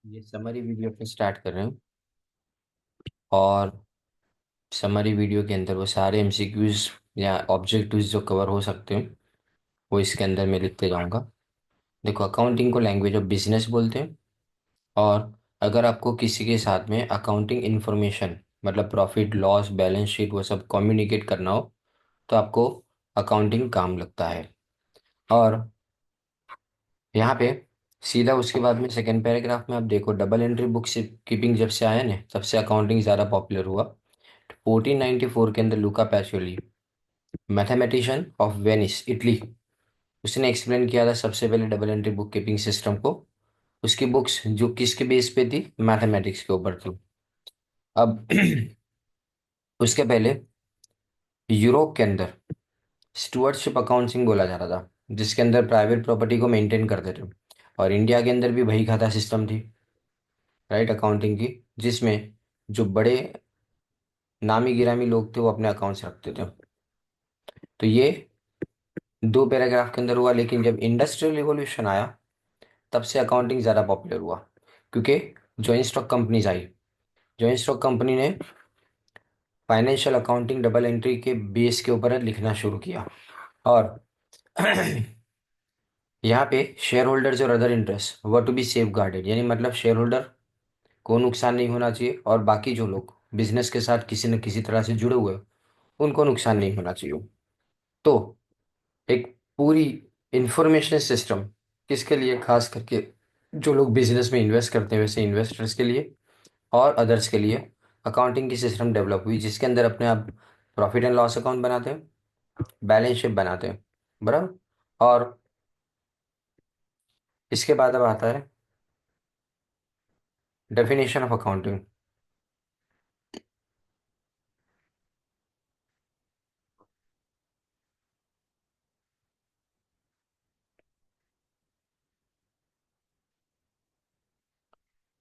ये summary video पे start कर रहे हैं। और समरी वीडियो के अंदर वो सारे एमसीक्यूज या ऑब्जेक्टिव्स जो कवर हो सकते हैं वो इसके अंदर मैं लिखते जाऊंगा। देखो, अकाउंटिंग को लैंग्वेज ऑफ बिजनेस बोलते हैं। और अगर आपको किसी के साथ में अकाउंटिंग इंफॉर्मेशन मतलब प्रॉफिट लॉस बैलेंस शीट वो सब कम्युनिकेट करना हो तो आपको अकाउंटिंग काम लगता है। और यहाँ पे सीधा उसके बाद में सेकेंड पैराग्राफ में आप देखो, डबल एंट्री बुक कीपिंग जब से आया ना तब से अकाउंटिंग ज़्यादा पॉपुलर हुआ। 1494 के अंदर लूका पैचोली, मैथमेटिशियन ऑफ वेनिस, इटली, उसने एक्सप्लेन किया था सबसे पहले double entry book keeping system को। उसकी बुक्स जो किसके बेस पे थी, मैथमेटिक्स के ऊपर थी। अब उसके पहले यूरोप के अंदर स्टुअर्डशिप अकाउंटिंग बोला जाता था, जिसके अंदर प्राइवेट प्रॉपर्टी को मेंटेन करते थे। और इंडिया के अंदर भी वही खाता सिस्टम थी, राइट, अकाउंटिंग की, जिसमें जो बड़े नामी गिरामी लोग थे वो अपने अकाउंट्स रखते थे। तो ये दो पैराग्राफ के अंदर हुआ। लेकिन जब इंडस्ट्रियल रिवॉल्यूशन आया तब से अकाउंटिंग ज़्यादा पॉपुलर हुआ, क्योंकि जॉइंट स्टॉक कंपनीज आई। जॉइंट स्टॉक कंपनी ने फाइनेंशियल अकाउंटिंग डबल एंट्री के बेस के ऊपर लिखना शुरू किया। और यहाँ पे शेयर होल्डर्स और other interest were to be safeguarded, यानी मतलब शेयर होल्डर को नुकसान नहीं होना चाहिए और बाकी जो लोग बिजनेस के साथ किसी न किसी तरह से जुड़े हुए हैं, उनको नुकसान नहीं होना चाहिए। तो एक पूरी इंफॉर्मेशन सिस्टम किसके लिए, खास करके जो लोग बिजनेस में इन्वेस्ट करते हैं वैसे इन्वेस्टर्स के लिए और अदर्स के लिए अकाउंटिंग की सिस्टम डेवलप हुई, जिसके अंदर अपने आप प्रॉफिट एंड लॉस अकाउंट बनाते हैं, बैलेंस शीट बनाते हैं, बराबर। और इसके बाद अब आता है डेफिनेशन ऑफ अकाउंटिंग।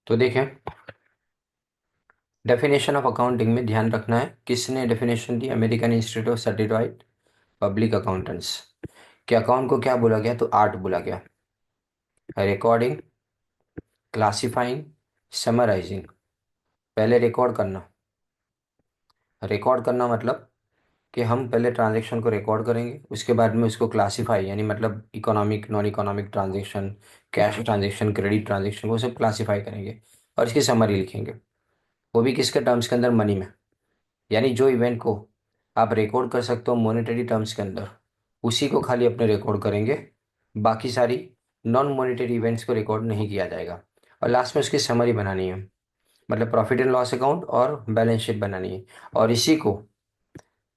तो देखें, डेफिनेशन ऑफ अकाउंटिंग में ध्यान रखना है किसने definition the, American institute of certified public accountants. कि अकाउंट को क्या बोला गया, तो आर्ट बोला गया, रिकॉर्डिंग, क्लासिफाइंग, समराइजिंग। पहले रिकॉर्ड करना। रिकॉर्ड करना मतलब कि हम पहले ट्रांजैक्शन को रिकॉर्ड करेंगे, उसके बाद में उसको क्लासिफाई यानी मतलब economic non economic transaction, cash transaction, credit transaction, वो सब क्लासिफाई करेंगे। और इसकी समरी लिखेंगे, वो भी किसके टर्म्स के अंदर, मनी में। यानी जो इवेंट को आप रिकॉर्ड कर सकते हो मॉनेटरी टर्म्स के अंदर, उसी को खाली अपने रिकॉर्ड करेंगे। बाकी सारी नॉन मॉनेटरी इवेंट्स को रिकॉर्ड नहीं किया जाएगा। और लास्ट में उसकी समरी बनानी है, मतलब प्रॉफिट एंड लॉस अकाउंट और बैलेंस शीट बनानी है। और इसी को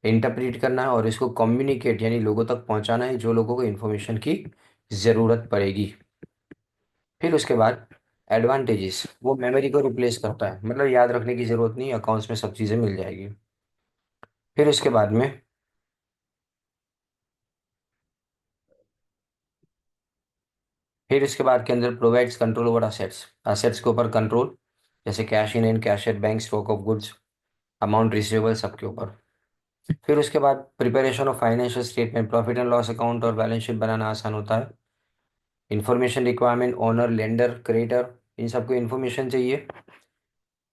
इंटरप्रेट करना है और इसको कम्युनिकेट यानी लोगों तक पहुंचाना है, जो लोगों को इन्फॉर्मेशन की ज़रूरत पड़ेगी। फिर उसके बाद एडवांटेजेस, वो मेमोरी को रिप्लेस करता है, मतलब याद रखने की ज़रूरत नहीं, अकाउंट्स में सब चीज़ें मिल जाएगी। फिर उसके बाद में फिर उसके बाद के अंदर provides control over assets, assets के ऊपर कंट्रोल, जैसे cash in and cash at bank, stock of goods, amount receivable, सबके ऊपर। फिर उसके बाद preparation of financial statement, profit and loss account और बैलेंस शीट बनाना आसान होता है। Information requirement, owner lender creditor, इन सबको इन्फॉर्मेशन चाहिए।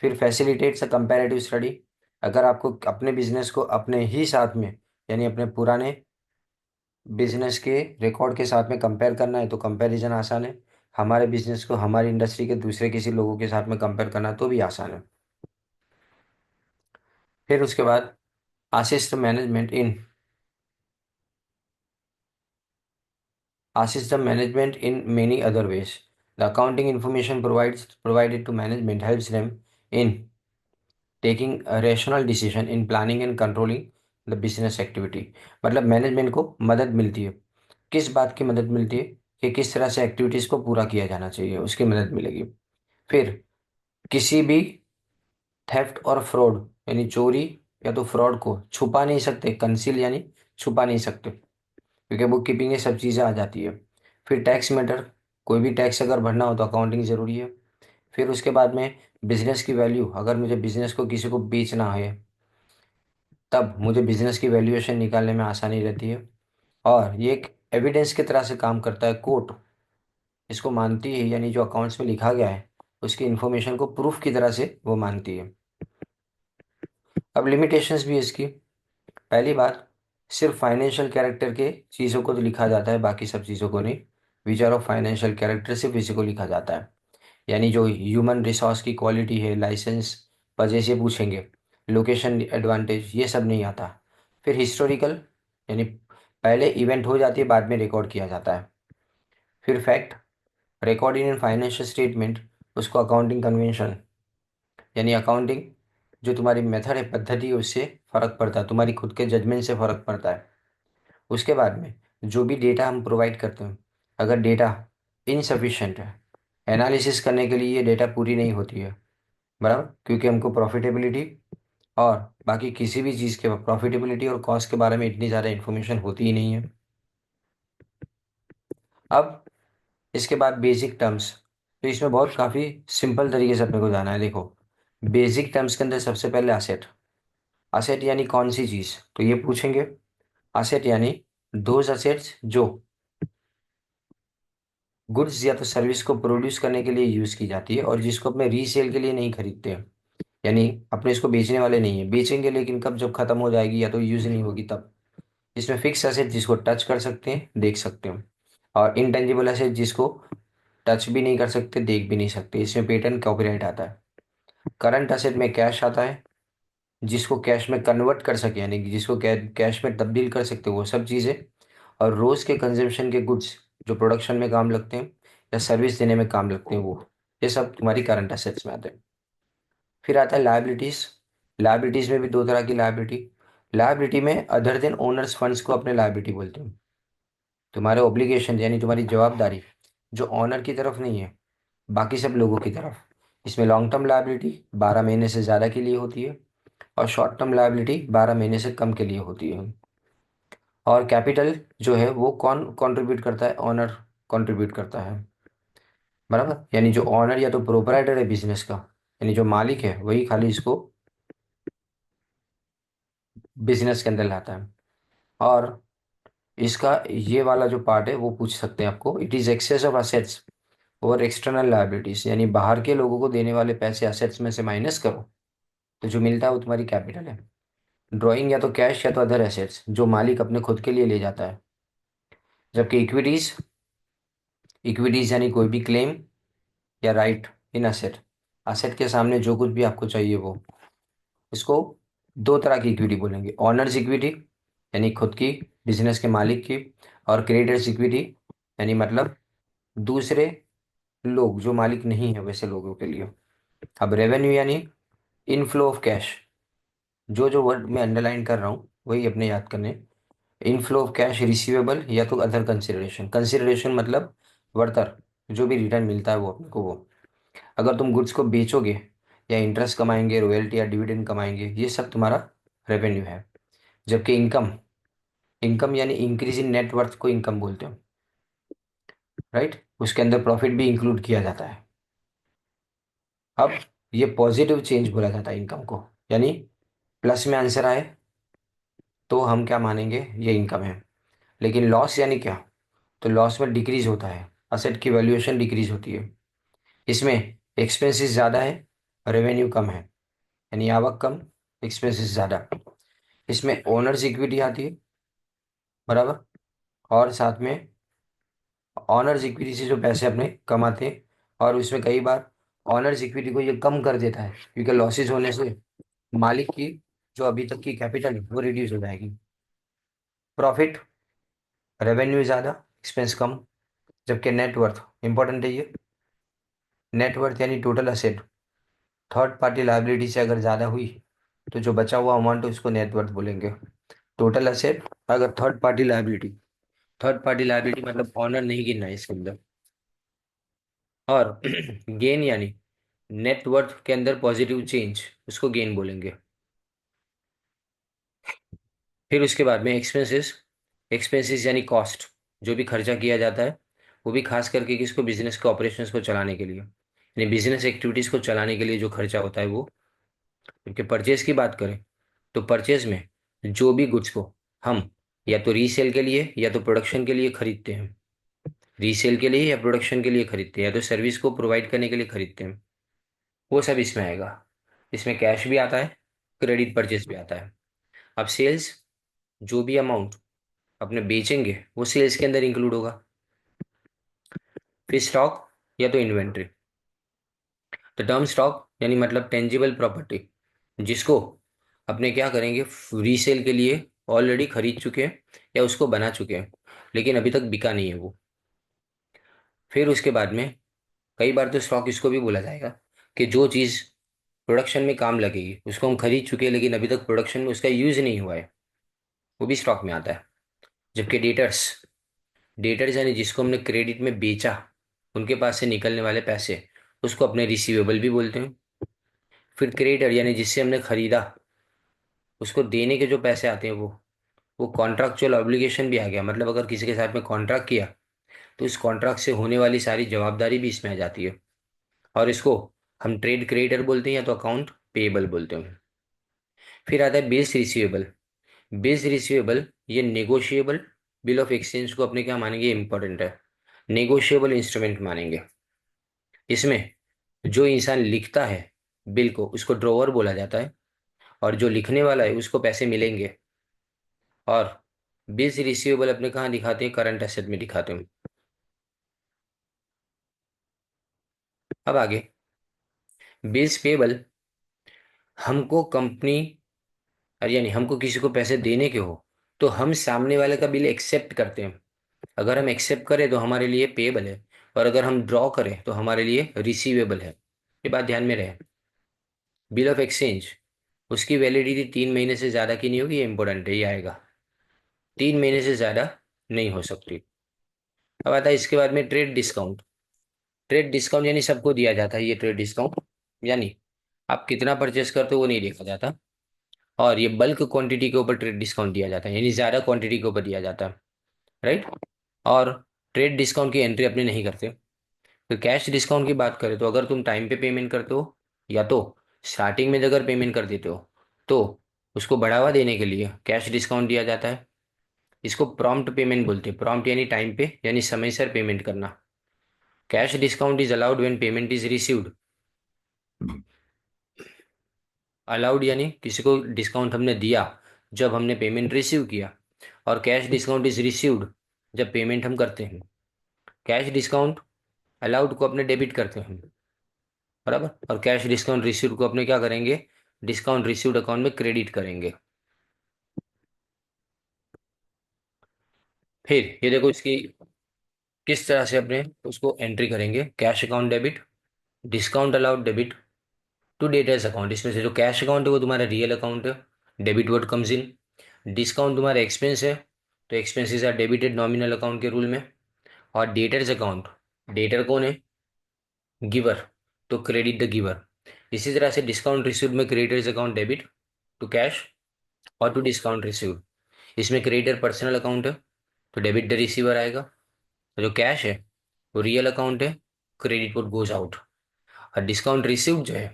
फिर फैसिलिटेट्स अ कंपैरेटिव स्टडी, अगर आपको अपने बिजनेस को अपने ही साथ में यानी अपने पुराने बिजनेस के रिकॉर्ड के साथ में कंपेयर करना है तो कंपैरिजन आसान है। हमारे बिजनेस को हमारी इंडस्ट्री के दूसरे किसी लोगों के साथ में कंपेयर करना तो भी आसान है। फिर उसके बाद assist management in assist the management in many other ways. The accounting information provided to management helps them in taking a rational decision in planning and controlling the business activity. मतलब management को मदद मिलती है, किस बात की मदद मिलती है, कि किस तरह से एक्टिविटीज को पूरा किया जाना चाहिए, उसकी मदद मिलेगी। फिर किसी भी थेफ्ट और फ्रॉड यानी चोरी या तो फ्रॉड को छुपा नहीं सकते, कंसील यानी छुपा नहीं सकते, क्योंकि बुक कीपिंग में सब चीज़ें आ जाती है। फिर टैक्स मैटर, कोई भी टैक्स अगर भरना हो तो अकाउंटिंग ज़रूरी है। फिर उसके बाद में बिजनेस की वैल्यू, अगर मुझे बिजनेस को किसी को बेचना है तब मुझे बिजनेस की वैल्यूएशन निकालने में आसानी रहती है। और ये एक एविडेंस की तरह से काम करता है, कोर्ट इसको मानती है, यानी जो अकाउंट्स में लिखा गया है उसकी इंफॉर्मेशन को प्रूफ की तरह से वो मानती है। अब लिमिटेशंस भी है इसकी। पहली बात, सिर्फ फाइनेंशियल कैरेक्टर के चीज़ों को तो लिखा जाता है, बाकी सब चीज़ों को नहीं। विचार ऑफ फाइनेंशियल कैरेक्टर सिर्फ इसी को लिखा जाता है। यानी जो ह्यूमन रिसोर्स की क्वालिटी है, लाइसेंस वजह से पूछेंगे, लोकेशन एडवांटेज, ये सब नहीं आता। फिर हिस्टोरिकल, यानी पहले इवेंट हो जाती है, बाद में रिकॉर्ड किया जाता है। फिर fact, recording in financial statement, उसको अकाउंटिंग कन्वेंशन, यानी अकाउंटिंग जो तुम्हारी मेथड है, पद्धति है, उससे फर्क पड़ता है, तुम्हारी खुद के जजमेंट से फर्क पड़ता है। उसके बाद में जो भी डेटा हम प्रोवाइड करते हैं, अगर डेटा इनसफिशिएंट है, एनालिसिस करने के लिए ये डेटा पूरी नहीं होती है, बराबर, क्योंकि हमको प्रॉफिटेबिलिटी और बाकी किसी भी चीज़ के प्रॉफिटेबिलिटी और कॉस्ट के बारे में इतनी ज़्यादा इन्फॉर्मेशन होती ही नहीं है। अब इसके बाद बेसिक टर्म्स, तो इसमें बहुत काफ़ी सिंपल तरीके से अपने को जाना है। देखो, बेसिक टर्म्स के अंदर सबसे पहले असेट। असेट यानी कौन सी चीज़, तो ये पूछेंगे। असेट यानी दोज असेट्स जो गुड्स या तो सर्विस को प्रोड्यूस करने के लिए यूज़ की जाती है और जिसको अपने रीसेल के लिए नहीं खरीदते हैं, यानी अपने इसको बेचने वाले नहीं है, बेचेंगे लेकिन कब, जब खत्म हो जाएगी या तो यूज़ नहीं होगी तब। इसमें फिक्स एसेट जिसको टच कर सकते हैं, देख सकते हैं, और इनटेंजिबल एसेट जिसको टच भी नहीं कर सकते, देख भी नहीं सकते, इसमें पेटेंट कॉपीराइट आता है। करंट एसेट में कैश आता है, जिसको कैश में कन्वर्ट कर सके, यानी कि जिसको कैश में तब्दील कर सकते हो, वो सब चीज़ें। और रोज के कंजम्पशन के गुड्स जो प्रोडक्शन में काम लगते हैं या सर्विस देने में काम लगते हैं, वो ये सब तुम्हारी करंट एसेट्स में आते हैं। फिर आता है लायबिलिटीज। लायबिलिटीज में भी दो तरह की लायबिलिटी। लायबिलिटी में अदर देन ओनर्स फंड्स को अपने लायबिलिटी बोलते हैं। तुम्हारे ऑब्लिगेशन यानी तुम्हारी जवाबदारी जो ऑनर की तरफ नहीं है, बाकी सब लोगों की तरफ। इसमें लॉन्ग टर्म लायबिलिटी 12 महीने से ज़्यादा के लिए होती है, और शॉर्ट टर्म लायबिलिटी 12 महीने से कम के लिए होती है। और कैपिटल जो है वो कौन कंट्रीब्यूट करता है, ऑनर कंट्रीब्यूट करता है, बराबर, यानी जो ऑनर या तो प्रोपराइटर है बिजनेस का, यानी जो मालिक है, वही खाली इसको बिजनेस के अंदर लाता है। और इसका ये वाला जो पार्ट है वो पूछ सकते हैं आपको, it is excess of assets और एक्सटर्नल लायबिलिटीज, यानी बाहर के लोगों को देने वाले पैसे असेट्स में से माइनस करो, तो जो मिलता है वो तुम्हारी कैपिटल है। ड्राइंग या तो कैश या तो अदर एसेट्स जो मालिक अपने खुद के लिए ले जाता है। जबकि इक्विटीज, इक्विटीज यानी कोई भी क्लेम या राइट इन असेट, असेट के सामने जो कुछ भी आपको चाहिए वो, इसको दो तरह की इक्विटी बोलेंगे, ऑनर्स इक्विटी यानी खुद की, बिजनेस के मालिक की, और क्रेडिटर्स इक्विटी यानी मतलब दूसरे लोग जो मालिक नहीं है वैसे लोगों के लिए। अब रेवेन्यू यानी इनफ्लो ऑफ कैश, जो जो वर्ड मैं अंडरलाइन कर रहा हूँ वही अपने याद करने। इनफ्लो ऑफ कैश रिसीवेबल या तो अदर कंसिडरेशन, कंसिडरेशन मतलब वर्तर, जो भी रिटर्न मिलता है वो अपने को वो, अगर तुम गुड्स को बेचोगे या इंटरेस्ट कमाएंगे, रॉयल्टी या डिविडेंड कमाएंगे, ये सब तुम्हारा रेवेन्यू है। जबकि इनकम, इनकम यानी इंक्रीज इन नेट वर्थ को इनकम बोलते हो, राइट, उसके अंदर प्रॉफिट भी इंक्लूड किया जाता है। अब ये पॉजिटिव चेंज बोला जाता है इनकम को, यानी प्लस में आंसर आए तो हम क्या मानेंगे, ये इनकम है। लेकिन लॉस यानी क्या, तो लॉस में डिक्रीज होता है, असेट की वैल्यूएशन डिक्रीज होती है। इसमें एक्सपेंसेस ज़्यादा है, रेवेन्यू कम है, यानी आवक कम, एक्सपेंसेस ज़्यादा। इसमें ओनर्स इक्विटी आती है, बराबर, और साथ में ऑनर्स इक्विटी से जो पैसे अपने कमाते हैं, और उसमें कई बार ऑनर्स इक्विटी को ये कम कर देता है, क्योंकि लॉसेज होने से मालिक की जो अभी तक की कैपिटल है वो रिड्यूस हो जाएगी। प्रॉफिट, रेवेन्यू ज़्यादा, एक्सपेंस कम। जबकि नेटवर्थ इंपॉर्टेंट है ये, नेटवर्थ यानी total asset third party liability से अगर ज़्यादा हुई तो जो बचा हुआ अमाउंट है उसको नेटवर्थ बोलेंगे। टोटल असेट अगर third party liability, third party liability मतलब ऑनर नहीं गिनना है इसके अंदर। और गेन यानी नेटवर्थ के अंदर पॉजिटिव चेंज, उसको गेन बोलेंगे। फिर उसके बाद में एक्सपेंसेस, एक्सपेंसेस यानी कॉस्ट, जो भी खर्चा किया जाता है, वो भी खास करके किसको, बिजनेस के ऑपरेशंस को चलाने के लिए, यानी बिजनेस एक्टिविटीज को चलाने के लिए जो खर्चा होता है वो। क्योंकि परचेज की बात करें तो परचेज में जो भी गुड्स को हम या तो रीसेल के लिए या तो प्रोडक्शन के लिए खरीदते हैं, रीसेल के लिए या प्रोडक्शन के लिए खरीदते हैं, या तो सर्विस को प्रोवाइड करने के लिए खरीदते हैं, वो सब इसमें आएगा। इसमें कैश भी आता है, क्रेडिट परचेस भी आता है। अब सेल्स, जो भी अमाउंट अपने बेचेंगे वो सेल्स के अंदर इंक्लूड होगा। फिर स्टॉक या तो इन्वेंट्री। तो टर्म स्टॉक यानी मतलब टेंजिबल प्रॉपर्टी, जिसको अपने क्या करेंगे, रीसेल के लिए ऑलरेडी खरीद चुके हैं या उसको बना चुके हैं, लेकिन अभी तक बिका नहीं है वो। फिर उसके बाद में कई बार तो स्टॉक इसको भी बोला जाएगा कि जो चीज़ प्रोडक्शन में काम लगेगी उसको हम खरीद चुके हैं लेकिन अभी तक प्रोडक्शन में उसका यूज नहीं हुआ है, वो भी स्टॉक में आता है। जबकि डेटर्स, डेटर्स यानी जिसको हमने क्रेडिट में बेचा, उनके पास से निकलने वाले पैसे, उसको अपने रिसीवेबल भी बोलते हैं। फिर क्रेडिटर यानी जिससे हमने खरीदा, उसको देने के जो पैसे आते हैं वो कॉन्ट्रैक्चुअल ऑब्लिगेशन भी आ गया, मतलब अगर किसी के साथ में कॉन्ट्रैक्ट किया तो इस कॉन्ट्रैक्ट से होने वाली सारी जवाबदारी भी इसमें आ जाती है। और इसको हम ट्रेड क्रेडिटर बोलते हैं या तो अकाउंट पेएबल बोलते हैं। फिर आता है बिल्स रिसीवेबल। बिल्स रिसीवेबल ये नेगोशिएबल बिल ऑफ एक्सचेंज को अपने क्या मानेंगे, इंपॉर्टेंट है, नेगोशिएबल इंस्ट्रूमेंट मानेंगे। इसमें जो इंसान लिखता है बिल को, उसको ड्रॉवर बोला जाता है, और जो लिखने वाला है उसको पैसे मिलेंगे। और बिल्स रिसीवेबल अपने कहाँ दिखाते हैं, करंट एसेट में दिखाते हैं। अब आगे, बिल्स पेबल, हमको कंपनी, और यानी हमको किसी को पैसे देने के हो तो हम सामने वाले का बिल एक्सेप्ट करते हैं। अगर हम एक्सेप्ट करें तो हमारे लिए पेएबल है, और अगर हम ड्रॉ करें तो हमारे लिए रिसीवेबल है। ये बात ध्यान में रहे। बिल ऑफ एक्सचेंज, उसकी वैलिडिटी 3 महीने से ज़्यादा की नहीं होगी, ये इंपॉर्टेंट है, ये आएगा। 3 महीने से ज़्यादा नहीं हो सकती। अब आता है इसके बाद में ट्रेड डिस्काउंट। ट्रेड डिस्काउंट यानी सबको दिया जाता है ये ट्रेड डिस्काउंट, यानी आप कितना परचेस करते हो वो नहीं देखा जाता, और ये बल्क क्वांटिटी के ऊपर ट्रेड डिस्काउंट दिया जाता है, यानी ज़्यादा क्वांटिटी के ऊपर दिया जाता है, राइट। और ट्रेड डिस्काउंट की एंट्री अपने नहीं करते। फिर कैश डिस्काउंट की बात करें तो अगर तुम टाइम पे पेमेंट करते हो या तो स्टार्टिंग में अगर पेमेंट कर देते हो तो उसको बढ़ावा देने के लिए कैश डिस्काउंट दिया जाता है। इसको प्रॉम्प्ट पेमेंट बोलते हैं। प्रॉम्प्ट यानी टाइम पे, यानी समय सर पेमेंट करना। Cash discount is allowed when payment is received. Allowed यानी किसी को डिस्काउंट हमने दिया जब हमने पेमेंट रिसीव किया, और कैश डिस्काउंट इज रिसीव्ड जब पेमेंट हम करते हैं। कैश डिस्काउंट अलाउड को अपने डेबिट करते हैं, बराबर, और कैश डिस्काउंट रिसीव्ड को अपने क्या करेंगे, डिस्काउंट रिसीव्ड अकाउंट में क्रेडिट करेंगे। फिर ये देखो इसकी किस तरह से अपने उसको एंट्री करेंगे। Cash account debit, discount allowed debit to debtors account. इसमें से जो कैश अकाउंट है वो तुम्हारा रियल अकाउंट है, debit word comes in. Discount तुम्हारा एक्सपेंस है, तो expenses are debited nominal account के रूल में। और डेटर्स अकाउंट, डेटर कौन है, गिवर, तो क्रेडिट द गिवर। इसी तरह से डिस्काउंट रिसीव्ड में creditors account debit to cash और टू डिस्काउंट रिसीव्ड। इसमें क्रेडिटर पर्सनल अकाउंट है तो डेबिट द रिसीवर आएगा। तो जो कैश है वो रियल अकाउंट है, क्रेडिट वुड गोज आउट। और डिस्काउंट रिसीव्ड जो है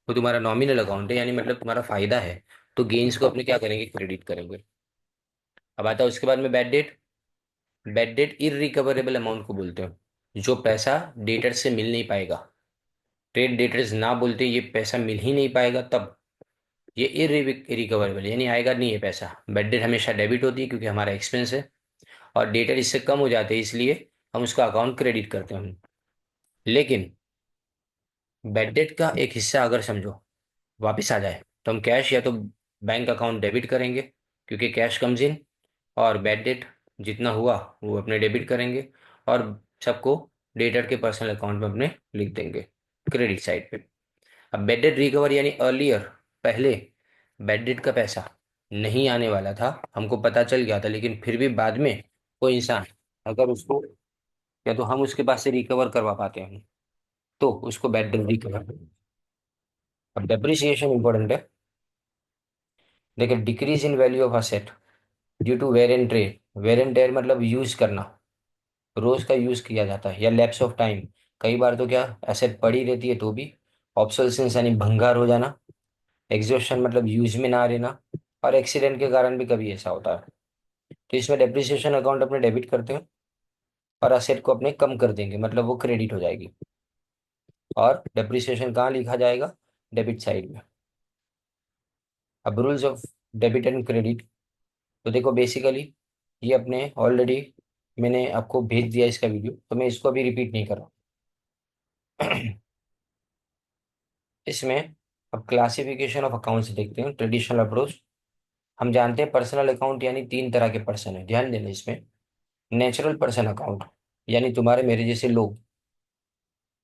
वो तुम्हारा नॉमिनल अकाउंट है, यानी मतलब तुम्हारा फायदा है, तो गेन्स को अपने क्या करेंगे, क्रेडिट करेंगे। अब आता है उसके बाद में bad debt. Bad debt irrecoverable amount को बोलते हैं, जो पैसा डेटर से मिल नहीं पाएगा। ट्रेड डेटर्स ना बोलते ये पैसा मिल ही नहीं पाएगा तब, ये इरिकवरेबल यानी आएगा नहीं ये पैसा। बैड डेट हमेशा डेबिट होती है क्योंकि हमारा एक्सपेंस है, और डेटर इससे कम हो जाते हैं इसलिए हम उसका अकाउंट क्रेडिट करते हैं। लेकिन बैड डेट का एक हिस्सा अगर समझो वापस आ जाए तो हम कैश या तो बैंक अकाउंट डेबिट करेंगे, क्योंकि कैश कम्स इन, और बैड डेट जितना हुआ वो अपने डेबिट करेंगे, और सबको डेटर के पर्सनल अकाउंट में अपने लिख देंगे क्रेडिट साइड पे। अब बैड डेट रिकवर यानी अर्लियर, पहले बैड डेट का पैसा नहीं आने वाला था, हमको पता चल गया था, लेकिन फिर भी बाद में कोई इंसान अगर उसको, या तो हम उसके पास से रिकवर करवा पाते हैं तो उसको बैड डेट रिकवर। अब डेप्रिसिएशन इंपॉर्टेंट है। देखिए, decrease in value of asset due to wear and tear. Wear and tear मतलब यूज करना, रोज का यूज किया जाता है, या लैप्स ऑफ टाइम, कई बार तो क्या एसेट पड़ी रहती है तो भी। ऑब्सोलेसेंस यानी भंगार हो जाना। एग्जॉस्शन मतलब यूज में ना रहना। और एक्सीडेंट के कारण भी कभी ऐसा होता है, तो इसमें डेप्रिसिएशन अकाउंट अपने डेबिट करते हैं और असेट को अपने कम कर देंगे, मतलब वो क्रेडिट हो जाएगी। और डेप्रिसिएशन कहाँ लिखा जाएगा? डेबिट साइड में। अब rules of debit and credit, तो देखो बेसिकली ये अपने ऑलरेडी मैंने आपको भेज दिया इसका वीडियो, तो मैं इसको अभी रिपीट नहीं कर रहा। इसमें अब क्लासिफिकेशन ऑफ अकाउंट्स देखते हैं, ट्रेडिशनल अप्रोच। हम जानते हैं पर्सनल अकाउंट यानी तीन तरह के पर्सन है, ध्यान देना इसमें। नेचुरल पर्सन अकाउंट यानी तुम्हारे मेरे जैसे लोग,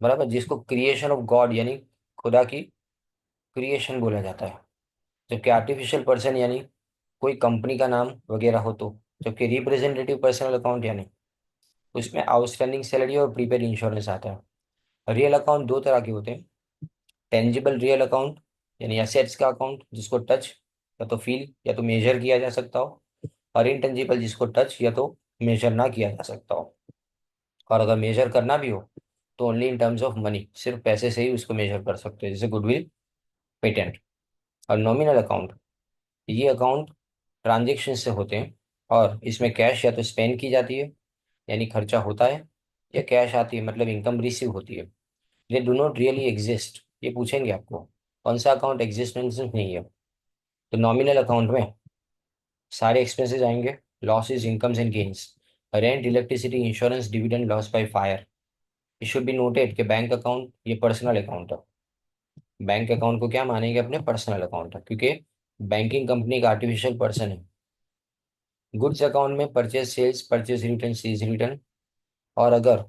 बराबर, जिसको क्रिएशन ऑफ गॉड यानी खुदा की क्रिएशन बोला जाता है। जबकि आर्टिफिशियल पर्सन यानी कोई कंपनी का नाम वगैरह हो तो। जबकि रिप्रेजेंटेटिव पर्सनल अकाउंट यानी उसमें आउटस्टैंडिंग सैलरी और प्रीपेड इंश्योरेंस आता है। रियल अकाउंट दो तरह के होते हैं। टेंजिबल रियल अकाउंट यानी एसेट्स का अकाउंट जिसको टच या तो फील या तो मेजर किया जा सकता हो, और इनटेंजिबल जिसको टच या तो मेजर ना किया जा सकता हो। और अगर मेजर करना भी हो तो only in terms of money, सिर्फ पैसे से ही उसको मेजर कर सकते हैं, जैसे गुडविल, पेटेंट। और नॉमिनल अकाउंट, ये अकाउंट ट्रांजेक्शन से होते हैं, और इसमें कैश या तो स्पेंड की जाती है यानी खर्चा होता है, या कैश आती है मतलब इनकम रिसीव होती है। They do not really exist, ये पूछेंगे आपको कौन सा अकाउंट एग्जिस्टेंस नहीं है। तो नॉमिनल अकाउंट में सारे एक्सपेंसेस आएंगे, losses, incomes and gains, rent, electricity, insurance, dividend, loss by fire. It should be noted कि बैंक अकाउंट ये पर्सनल अकाउंट है। बैंक अकाउंट को क्या मानेंगे अपने? पर्सनल अकाउंट है, क्योंकि बैंकिंग कंपनी का आर्टिफिशियल पर्सन है। गुड्स अकाउंट में purchase, sales, purchase return, sales return. और अगर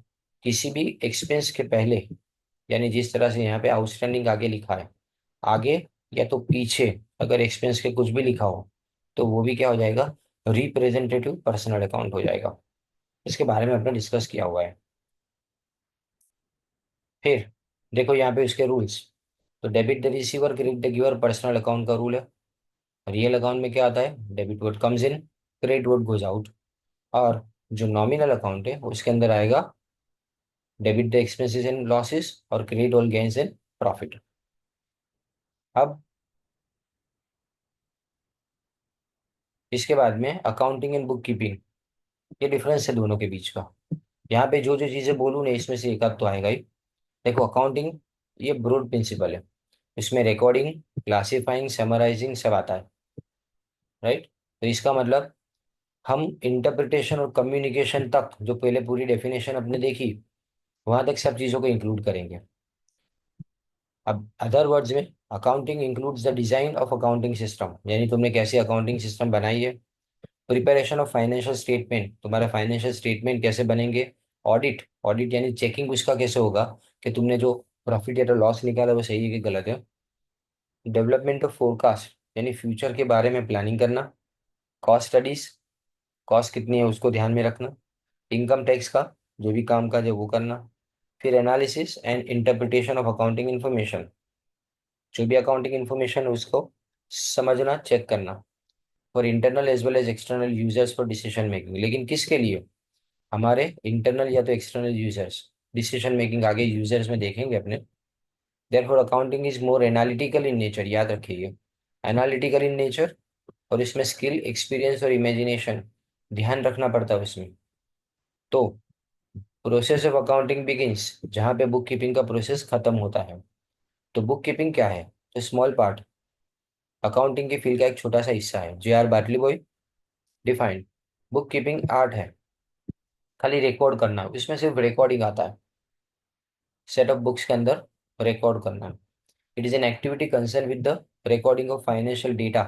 किसी भी एक्सपेंस के पहले, यानी जिस तरह से यहाँ पे आउटस्टैंडिंग आगे लिखा है, आगे या तो पीछे अगर एक्सपेंस के कुछ भी लिखा हो तो वो भी क्या हो जाएगा? रिप्रेजेंटेटिव पर्सनल अकाउंट हो जाएगा। इसके बारे में हमने डिस्कस किया हुआ है। फिर देखो यहाँ पे उसके रूल्स। तो debit the receiver, credit the giver, personal account का रूल है। रियल अकाउंट में क्या आता है? Debit word comes in, credit what goes out. और जो नॉमिनल अकाउंट है उसके अंदर आएगा debit the expenses and losses और credit all gains and profit. अब इसके बाद में अकाउंटिंग एंड बुक कीपिंग, ये डिफरेंस है दोनों के बीच का। यहाँ पे जो जो चीजें बोलूँ ना इसमें से एक आध तो आएगा ही। देखो अकाउंटिंग ये ब्रॉड प्रिंसिपल है, इसमें रिकॉर्डिंग, क्लासिफाइंग, समराइजिंग सब आता है, राइट। तो इसका मतलब हम इंटरप्रिटेशन और कम्युनिकेशन तक, जो पहले पूरी डेफिनेशन अपने देखी, वहां तक सब चीजों को इंक्लूड करेंगे। अब अदर वर्ड्स में accounting includes the design of accounting system, यानी तुमने कैसे अकाउंटिंग सिस्टम बनाई है। प्रिपरेशन ऑफ फाइनेंशियल स्टेटमेंट, तुम्हारे फाइनेंशियल स्टेटमेंट कैसे बनेंगे। ऑडिट, ऑडिट यानी चेकिंग उसका कैसे होगा कि तुमने जो प्रॉफिट या तो लॉस निकाला वो सही है कि गलत है। डेवलपमेंट ऑफ फोरकास्ट यानी फ्यूचर के बारे में प्लानिंग करना। कॉस्ट स्टडीज, कॉस्ट कितनी है उसको ध्यान में रखना। इनकम टैक्स का जो भी काम काज है वो करना। फिर analysis and interpretation of accounting information, जो भी अकाउंटिंग इन्फॉर्मेशन है उसको समझना, चेक करना। और internal as well as external users for decision making, लेकिन किसके लिए? हमारे इंटरनल या तो एक्सटर्नल यूजर्स। डिसीजन मेकिंग आगे यूजर्स में देखेंगे अपने। Therefore accounting is more analytical in nature, याद रखिए, एनालिटिकल इन नेचर। और इसमें स्किल, एक्सपीरियंस और इमेजिनेशन ध्यान रखना पड़ता है उसमें। तो प्रोसेस ऑफ अकाउंटिंग बिगिंस, जहाँ पे बुक कीपिंग का प्रोसेस खत्म होता है। तो बुक कीपिंग क्या है? तो स्मॉल पार्ट, अकाउंटिंग के फील्ड का एक छोटा सा हिस्सा है। जे आर बाटली boy defined, book keeping art है, खाली रिकॉर्ड करना, इसमें सिर्फ रिकॉर्डिंग आता है। सेट ऑफ बुक्स के अंदर रिकॉर्ड करना। It is an activity concern with the recording of financial data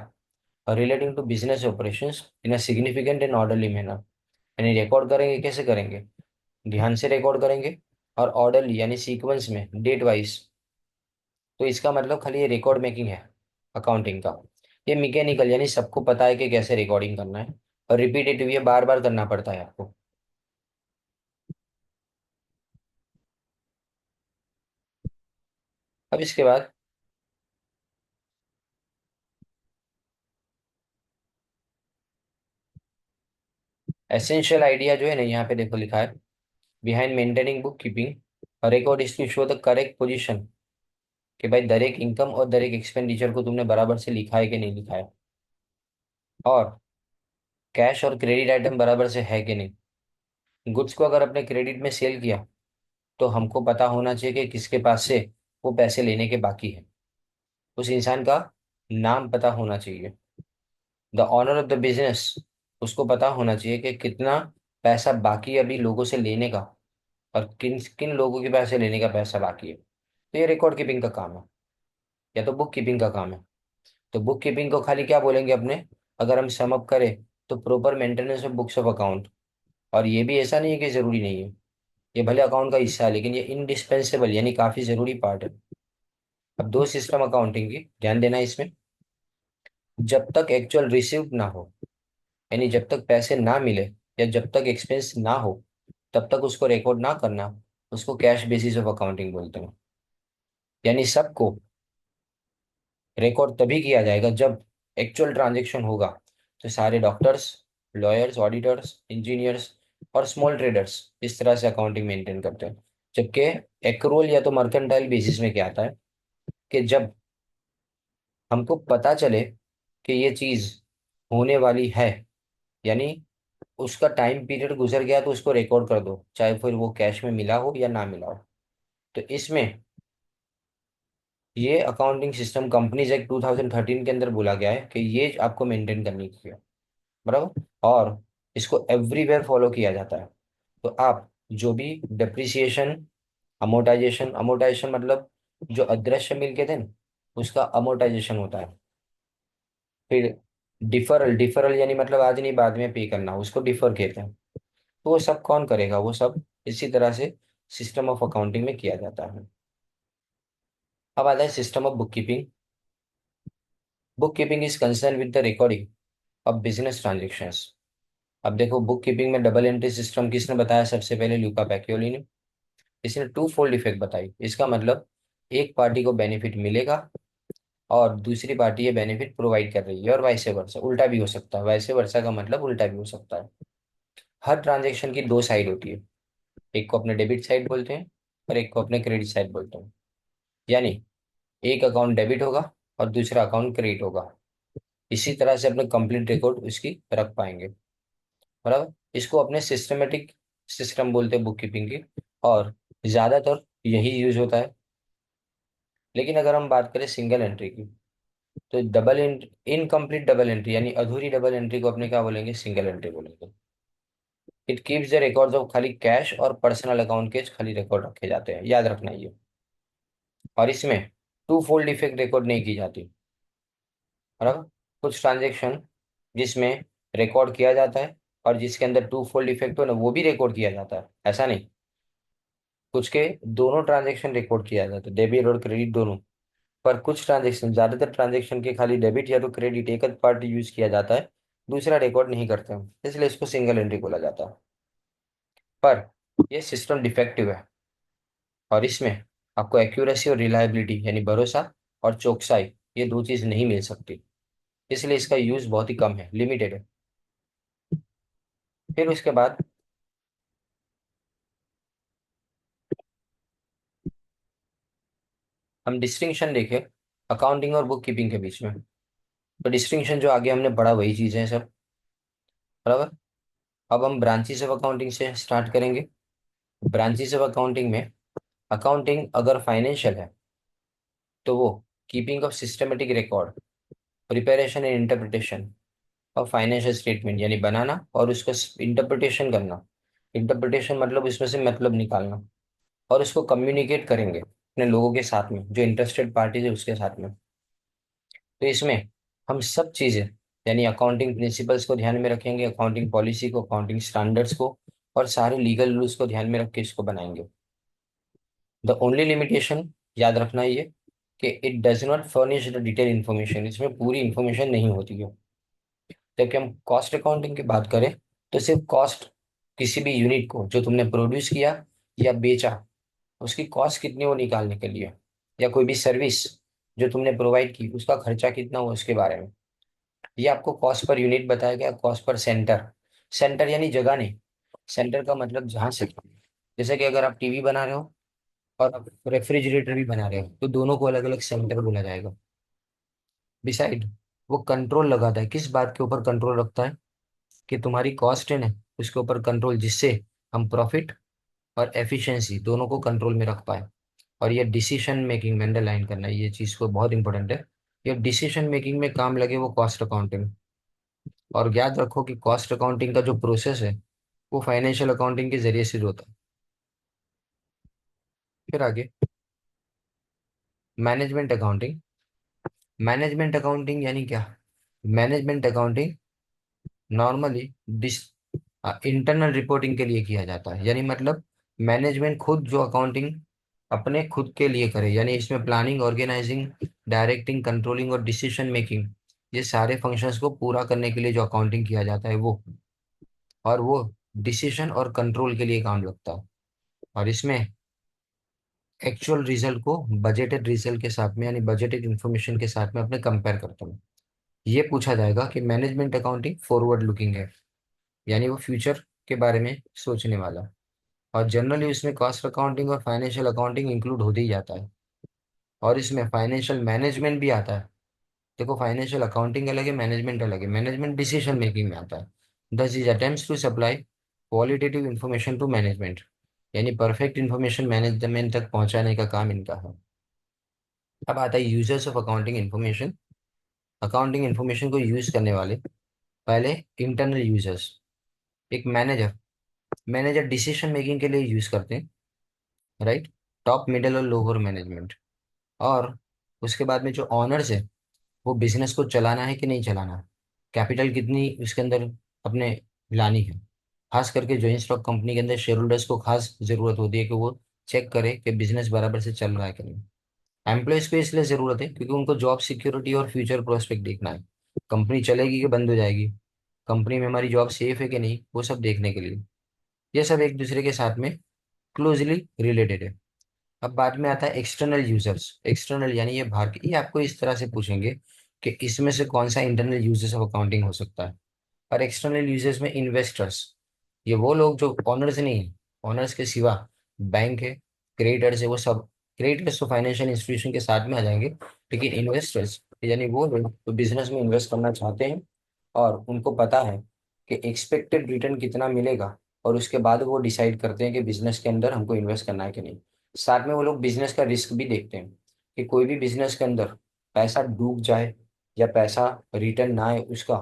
relating to business operations in a significant and orderly manner. यानी रिकॉर्ड करेंगे, कैसे करेंगे? ध्यान से रिकॉर्ड करेंगे, और ऑर्डरली यानी सीक्वेंस में, डेट वाइज। तो इसका मतलब खाली ये रिकॉर्ड मेकिंग है अकाउंटिंग का। ये मैकेनिकल यानी सबको पता है कि कैसे रिकॉर्डिंग करना है, और रिपीटेटिव ये बार बार करना पड़ता है आपको। अब इसके बाद एसेंशियल आइडिया जो है ना, यहाँ पे देखो लिखा है, behind maintaining book keeping record is to show the correct position, कि भाई दर एक इनकम और दर एक एक्सपेंडिचर को तुमने बराबर से लिखा है कि नहीं लिखा है, और कैश और क्रेडिट आइटम बराबर से है कि नहीं। गुड्स को अगर अपने क्रेडिट में सेल किया तो हमको पता होना चाहिए कि किसके पास से वो पैसे लेने के बाकी है। उस इंसान का नाम पता होना चाहिए। The owner of the business, उसको पता होना चाहिए कि कितना पैसा बाकी है अभी लोगों से लेने का, और किन किन लोगों के पैसे लेने का पैसा बाकी है। तो ये रिकॉर्ड कीपिंग का काम है, या तो बुक कीपिंग का काम है। तो बुक कीपिंग को खाली क्या बोलेंगे अपने, अगर हम सम अप करें, तो proper maintenance of books of account. और ये भी ऐसा नहीं है कि जरूरी नहीं है, ये भले अकाउंट का हिस्सा है लेकिन ये इनडिस्पेंसेबल यानी काफी जरूरी पार्ट है। अब दो सिस्टम अकाउंटिंग की ध्यान देना है इसमें। जब तक एक्चुअल रिसीव्ड ना हो, यानी जब तक पैसे ना मिले या जब तक एक्सपेंस ना हो, तब तक उसको रिकॉर्ड ना करना, उसको कैश बेसिस ऑफ अकाउंटिंग बोलते हैं। यानी सबको रिकॉर्ड तभी किया जाएगा जब एक्चुअल ट्रांजेक्शन होगा। तो सारे डॉक्टर्स, लॉयर्स, ऑडिटर्स, इंजीनियर्स और स्मॉल ट्रेडर्स इस तरह से अकाउंटिंग मेंटेन करते हैं। जबकि एक्रोल या तो मर्केंटाइल बेसिस में क्या आता है, कि जब हमको पता चले कि ये चीज होने वाली है, यानी उसका टाइम पीरियड गुजर गया, तो उसको रिकॉर्ड कर दो, चाहे फिर वो कैश में मिला हो या ना मिला हो। तो इसमें ये अकाउंटिंग सिस्टम कंपनीज एक्ट 2013 के अंदर बोला गया है कि ये आपको मेंटेन करनी चाहिए, बराबर। और इसको एवरीवेयर फॉलो किया जाता है। तो आप जो भी डिप्रिसिएशन, अमोर्टाइजेशन, अमोर्टाइजेशन मतलब जो अदृश्य मिलके थे ना, उसका अमोर्टाइजेशन होता है। फिर डिफरल, डिफरल यानी मतलब आज नहीं बाद में पे करना, उसको डिफर कहते हैं। तो वो सब कौन करेगा, वो सब इसी तरह से सिस्टम ऑफ अकाउंटिंग में किया जाता है। अब आता है system of book keeping. Book keeping is concern with the recording of business transactions. अब देखो, बुक कीपिंग में डबल एंट्री सिस्टम किसने बताया, सबसे पहले ल्यूका पैकियोली ने। इसने टू फोल्ड इफेक्ट बताई। इसका मतलब एक पार्टी को बेनिफिट मिलेगा और दूसरी पार्टी ये बेनिफिट प्रोवाइड कर रही है, और वाइस वर्सा, उल्टा भी हो सकता है। वाइस वर्सा का मतलब उल्टा भी हो सकता है। हर ट्रांजेक्शन की दो साइड होती है, एक को अपने डेबिट साइड बोलते हैं और एक को अपने क्रेडिट साइड बोलते हैं। यानी एक अकाउंट डेबिट होगा और दूसरा अकाउंट क्रेडिट होगा। इसी तरह से अपने कंप्लीट रिकॉर्ड उसकी रख पाएंगे, बराबर। इसको अपने सिस्टमेटिक सिस्टम बोलते हैं बुक कीपिंग की, और ज्यादातर यही यूज होता है। लेकिन अगर हम बात करें सिंगल एंट्री की, तो डबल इनकम्प्लीट डबल एंट्री यानी अधूरी डबल एंट्री को अपने क्या बोलेंगे, सिंगल एंट्री बोलेंगे। It keeps the records of खाली कैश और पर्सनल अकाउंट के खाली रिकॉर्ड रखे जाते हैं, याद रखना ये। और इसमें टू फोल्ड इफेक्ट रिकॉर्ड नहीं की जाती, बराबर। कुछ ट्रांजेक्शन जिसमें रिकॉर्ड किया जाता है और जिसके अंदर टू फोल्ड इफेक्ट हो ना, वो भी रिकॉर्ड किया जाता है, ऐसा नहीं। कुछ के दोनों ट्रांजेक्शन रिकॉर्ड किया जाता है, डेबिट और क्रेडिट दोनों। पर कुछ ट्रांजेक्शन, ज्यादातर ट्रांजेक्शन के खाली डेबिट या तो क्रेडिट एक पार्ट यूज किया जाता है, दूसरा रिकॉर्ड नहीं करते हम, इसलिए इसको सिंगल एंट्री बोला जाता है। पर यह सिस्टम डिफेक्टिव है, और इसमें आपको एक्यूरेसी और रिलायबिलिटी यानी भरोसा और चौकसाई, ये दो चीज नहीं मिल सकती। इसलिए इसका यूज बहुत ही कम है, लिमिटेड है। फिर उसके बाद हम डिस्टिंक्शन देखें अकाउंटिंग और बुक कीपिंग के बीच में। तो डिस्टिंक्शन जो आगे हमने पढ़ा वही चीज है सब, बराबर। अब हम ब्रांचेस ऑफ अकाउंटिंग से स्टार्ट करेंगे। ब्रांचेस ऑफ अकाउंटिंग में अकाउंटिंग अगर फाइनेंशियल है, तो वो keeping of systematic record, preparation and interpretation of financial statement यानी बनाना और उसका इंटरप्रिटेशन करना। इंटरप्रिटेशन मतलब इसमें से मतलब निकालना, और उसको कम्युनिकेट करेंगे अपने लोगों के साथ में, जो इंटरेस्टेड पार्टीज है उसके साथ में। तो इसमें हम सब चीजें यानी अकाउंटिंग प्रिंसिपल्स को ध्यान में रखेंगे, अकाउंटिंग पॉलिसी को, अकाउंटिंग स्टैंडर्ड्स को, और सारे लीगल रूल्स को ध्यान में रख के इसको बनाएंगे। द ओनली लिमिटेशन, याद रखना ये, कि it does not furnish the detail information, इसमें पूरी इंफॉर्मेशन नहीं होती है। जबकि हम कॉस्ट अकाउंटिंग की बात करें, तो सिर्फ कॉस्ट, किसी भी यूनिट को जो तुमने प्रोड्यूस किया या बेचा, उसकी कॉस्ट कितनी वो निकालने के लिए, या कोई भी सर्विस जो तुमने प्रोवाइड की उसका खर्चा कितना हुआ उसके बारे में, ये आपको कॉस्ट पर यूनिट बताया गया, कॉस्ट पर सेंटर। सेंटर यानी जगह नहीं, सेंटर का मतलब जहां से, जैसे कि अगर आप टीवी बना रहे हो और आप रेफ्रिजरेटर भी बना रहे हो, तो दोनों को अलग अलग सेंटर बोला जाएगा। डिसाइड, वो कंट्रोल लगाता है, किस बात के ऊपर कंट्रोल रखता है, कि तुम्हारी कॉस्ट है ना, उसके ऊपर कंट्रोल, जिससे हम प्रॉफिट और एफिशिएंसी दोनों को कंट्रोल में रख पाए। और ये डिसीजन मेकिंग में अंडरलाइन करना है, ये चीज़ को बहुत इंपॉर्टेंट है। ये डिसीजन मेकिंग में काम लगे वो कॉस्ट अकाउंटिंग। और याद रखो कि कॉस्ट अकाउंटिंग का जो प्रोसेस है वो फाइनेंशियल अकाउंटिंग के जरिए से होता है। फिर आगे मैनेजमेंट अकाउंटिंग। मैनेजमेंट अकाउंटिंग यानी क्या? Management accounting normally internal reporting के लिए किया जाता है, यानी मतलब मैनेजमेंट खुद जो अकाउंटिंग अपने खुद के लिए करे, यानी इसमें प्लानिंग, ऑर्गेनाइजिंग, डायरेक्टिंग, कंट्रोलिंग और डिसीजन मेकिंग, ये सारे फंक्शंस को पूरा करने के लिए जो अकाउंटिंग किया जाता है वो, और वो डिसीजन और कंट्रोल के लिए काम लगता है। और इसमें एक्चुअल रिजल्ट को बजटेड रिजल्ट के साथ में, यानी बजटेड इंफॉर्मेशन के साथ में अपने कंपेयर करता हूँ। ये पूछा जाएगा कि मैनेजमेंट अकाउंटिंग फॉरवर्ड लुकिंग है, यानी वो फ्यूचर के बारे में सोचने वाला। और जनरली इसमें कॉस्ट अकाउंटिंग और फाइनेंशियल अकाउंटिंग इंक्लूड होते ही जाता है। और इसमें फाइनेंशियल मैनेजमेंट भी आता है। देखो फाइनेंशियल अकाउंटिंग अलग है, मैनेजमेंट अलग है। मैनेजमेंट डिसीजन मेकिंग में आता है। This is attempts to supply qualitative information to management, यानी परफेक्ट इंफॉर्मेशन मैनेजमेंट तक पहुंचाने का काम इनका है। अब आता है users of accounting information. Accounting information को यूज करने वाले, पहले इंटरनल यूजर्स। एक मैनेजर, मैनेजर डिसीजन मेकिंग के लिए यूज करते हैं, राइट। टॉप, मिडिल और लोअर मैनेजमेंट। और उसके बाद में जो ऑनर्स है, वो बिजनेस को चलाना है कि नहीं चलाना है, कैपिटल कितनी उसके अंदर अपने लानी है। खास करके जो स्टॉक कंपनी के अंदर शेयर होल्डर्स को खास जरूरत होती है कि वो चेक करे कि बिजनेस बराबर से चल रहा है कि नहीं। एम्प्लॉयज को इसलिए जरूरत है क्योंकि उनको जॉब सिक्योरिटी और फ्यूचर प्रोस्पेक्ट देखना है। कंपनी चलेगी कि बंद हो जाएगी, कंपनी में हमारी जॉब सेफ है कि नहीं, वो सब देखने के लिए। ये सब एक दूसरे के साथ में क्लोजली रिलेटेड है। अब बाद में आता है एक्सटर्नल यूजर्स। एक्सटर्नल यानी ये बाहर के, ये आपको इस तरह से पूछेंगे कि इसमें से कौन सा इंटरनल यूजर्स ऑफ अकाउंटिंग हो सकता है। और एक्सटर्नल यूजर्स में इन्वेस्टर्स, ये वो लोग जो ऑनर्स नहीं है, ऑनर्स के सिवा बैंक है, क्रेडिटर्स है, वो सब। क्रेडिटर्स तो फाइनेंशियल इंस्टीट्यूशन के साथ में आ जाएंगे, लेकिन इन्वेस्टर्स यानी वो लोग जो बिजनेस में इन्वेस्ट करना चाहते हैं और उनको पता है कि एक्सपेक्टेड रिटर्न कितना मिलेगा, और उसके बाद वो डिसाइड करते हैं कि बिजनेस के अंदर हमको इन्वेस्ट करना है कि नहीं। साथ में वो लोग बिजनेस का रिस्क भी देखते हैं कि कोई भी बिजनेस के अंदर पैसा डूब जाए या पैसा रिटर्न ना आए, उसका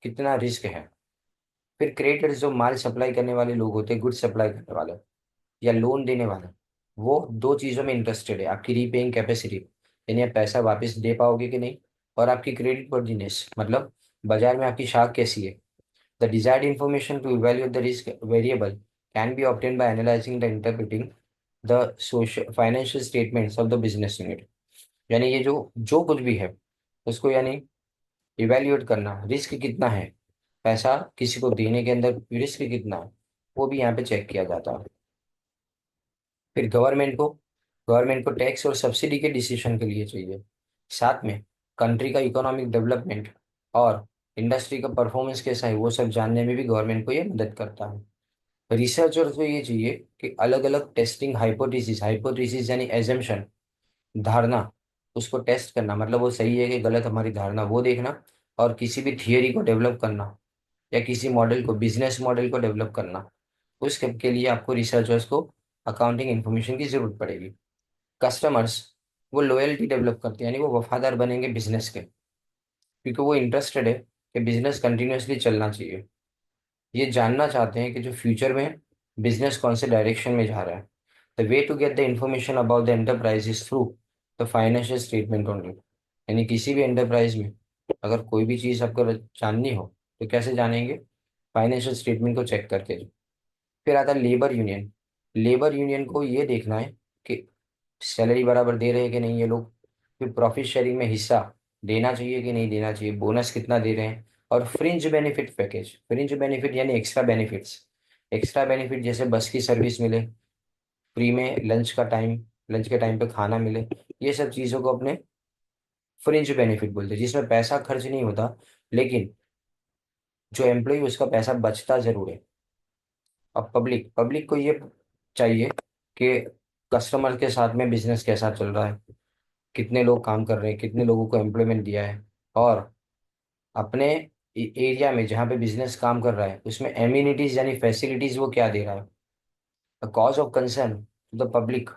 कितना रिस्क है। फिर क्रेडिटर्स जो माल सप्लाई करने वाले लोग होते हैं, गुड सप्लाई करने वाले या लोन देने वाले, वो दो चीज़ों में इंटरेस्टेड है, आपकी रीपेइंग कैपेसिटी, यानी आप पैसा वापस दे पाओगे कि नहीं, और आपकी क्रेडिट वर्दिनेस, मतलब बाजार में आपकी शाख कैसी है। The desired information to evaluate the risk variable can be obtain by analysing the interpreting the social financial statements of the business unit. यानी ये जो जो कुछ भी है उसको, यानी इवेल्युएट करना, रिस्क कितना है, पैसा किसी को देने के अंदर रिस्क कितना है, वो भी यहाँ पे चेक किया जाता है। फिर गवर्नमेंट को टैक्स और सब्सिडी के डिसीजन के लिए चाहिए। साथ में कंट्री का इकोनॉमिक डेवलपमेंट और इंडस्ट्री का परफॉर्मेंस कैसा है वो सब जानने में भी गवर्नमेंट को ये मदद करता है। रिसर्चर को ये चाहिए कि अलग अलग टेस्टिंग हाइपोथेसिस, हाइपोथेसिस यानी एजम्पशन, धारणा, उसको टेस्ट करना, मतलब वो सही है कि गलत हमारी धारणा, वो देखना। और किसी भी थियरी को डेवलप करना या किसी मॉडल को, बिजनेस मॉडल को डेवलप करना, उसके के लिए आपको रिसर्चर्स को अकाउंटिंग इन्फॉर्मेशन की जरूरत पड़ेगी। कस्टमर्स, वो लॉयल्टी डेवलप करते हैं, यानी वो वफादार बनेंगे बिजनेस के, क्योंकि वो इंटरेस्टेड है कि बिजनेस कंटिन्यूअसली चलना चाहिए। ये जानना चाहते हैं कि जो फ्यूचर में बिजनेस कौन से डायरेक्शन में जा रहा है। The way to get the information about the enterprise is through the financial statement only. यानी किसी भी एंटरप्राइज में अगर कोई भी चीज़ आपको जाननी हो तो कैसे जानेंगे? फाइनेंशियल स्टेटमेंट को चेक करके। फिर आता है लेबर यूनियन। लेबर यूनियन को ये देखना है कि सैलरी बराबर दे रहे हैं कि नहीं ये लोग। फिर प्रॉफिट शेयरिंग में हिस्सा देना चाहिए कि नहीं देना चाहिए, बोनस कितना दे रहे हैं। और fringe benefit package, fringe benefit यानी एक्स्ट्रा बेनिफिट्स। एक्स्ट्रा बेनिफिट जैसे बस की सर्विस मिले, फ्री में लंच का टाइम, लंच के टाइम पे खाना मिले, ये सब चीज़ों को अपने फ्रिंज बेनिफिट बोलते हैं, जिसमें पैसा खर्च नहीं होता, लेकिन जो एम्प्लॉय उसका पैसा बचता जरूर है। अब पब्लिक, पब्लिक को ये चाहिए कि कस्टमर के साथ में बिजनेस कैसा चल रहा है, कितने लोग काम कर रहे हैं, कितने लोगों को एम्प्लॉयमेंट दिया है, और अपने एरिया में जहाँ पे बिजनेस काम कर रहा है उसमें एम्यूनिटीज यानी फैसिलिटीज वो क्या दे रहा है। Cause of concern to the public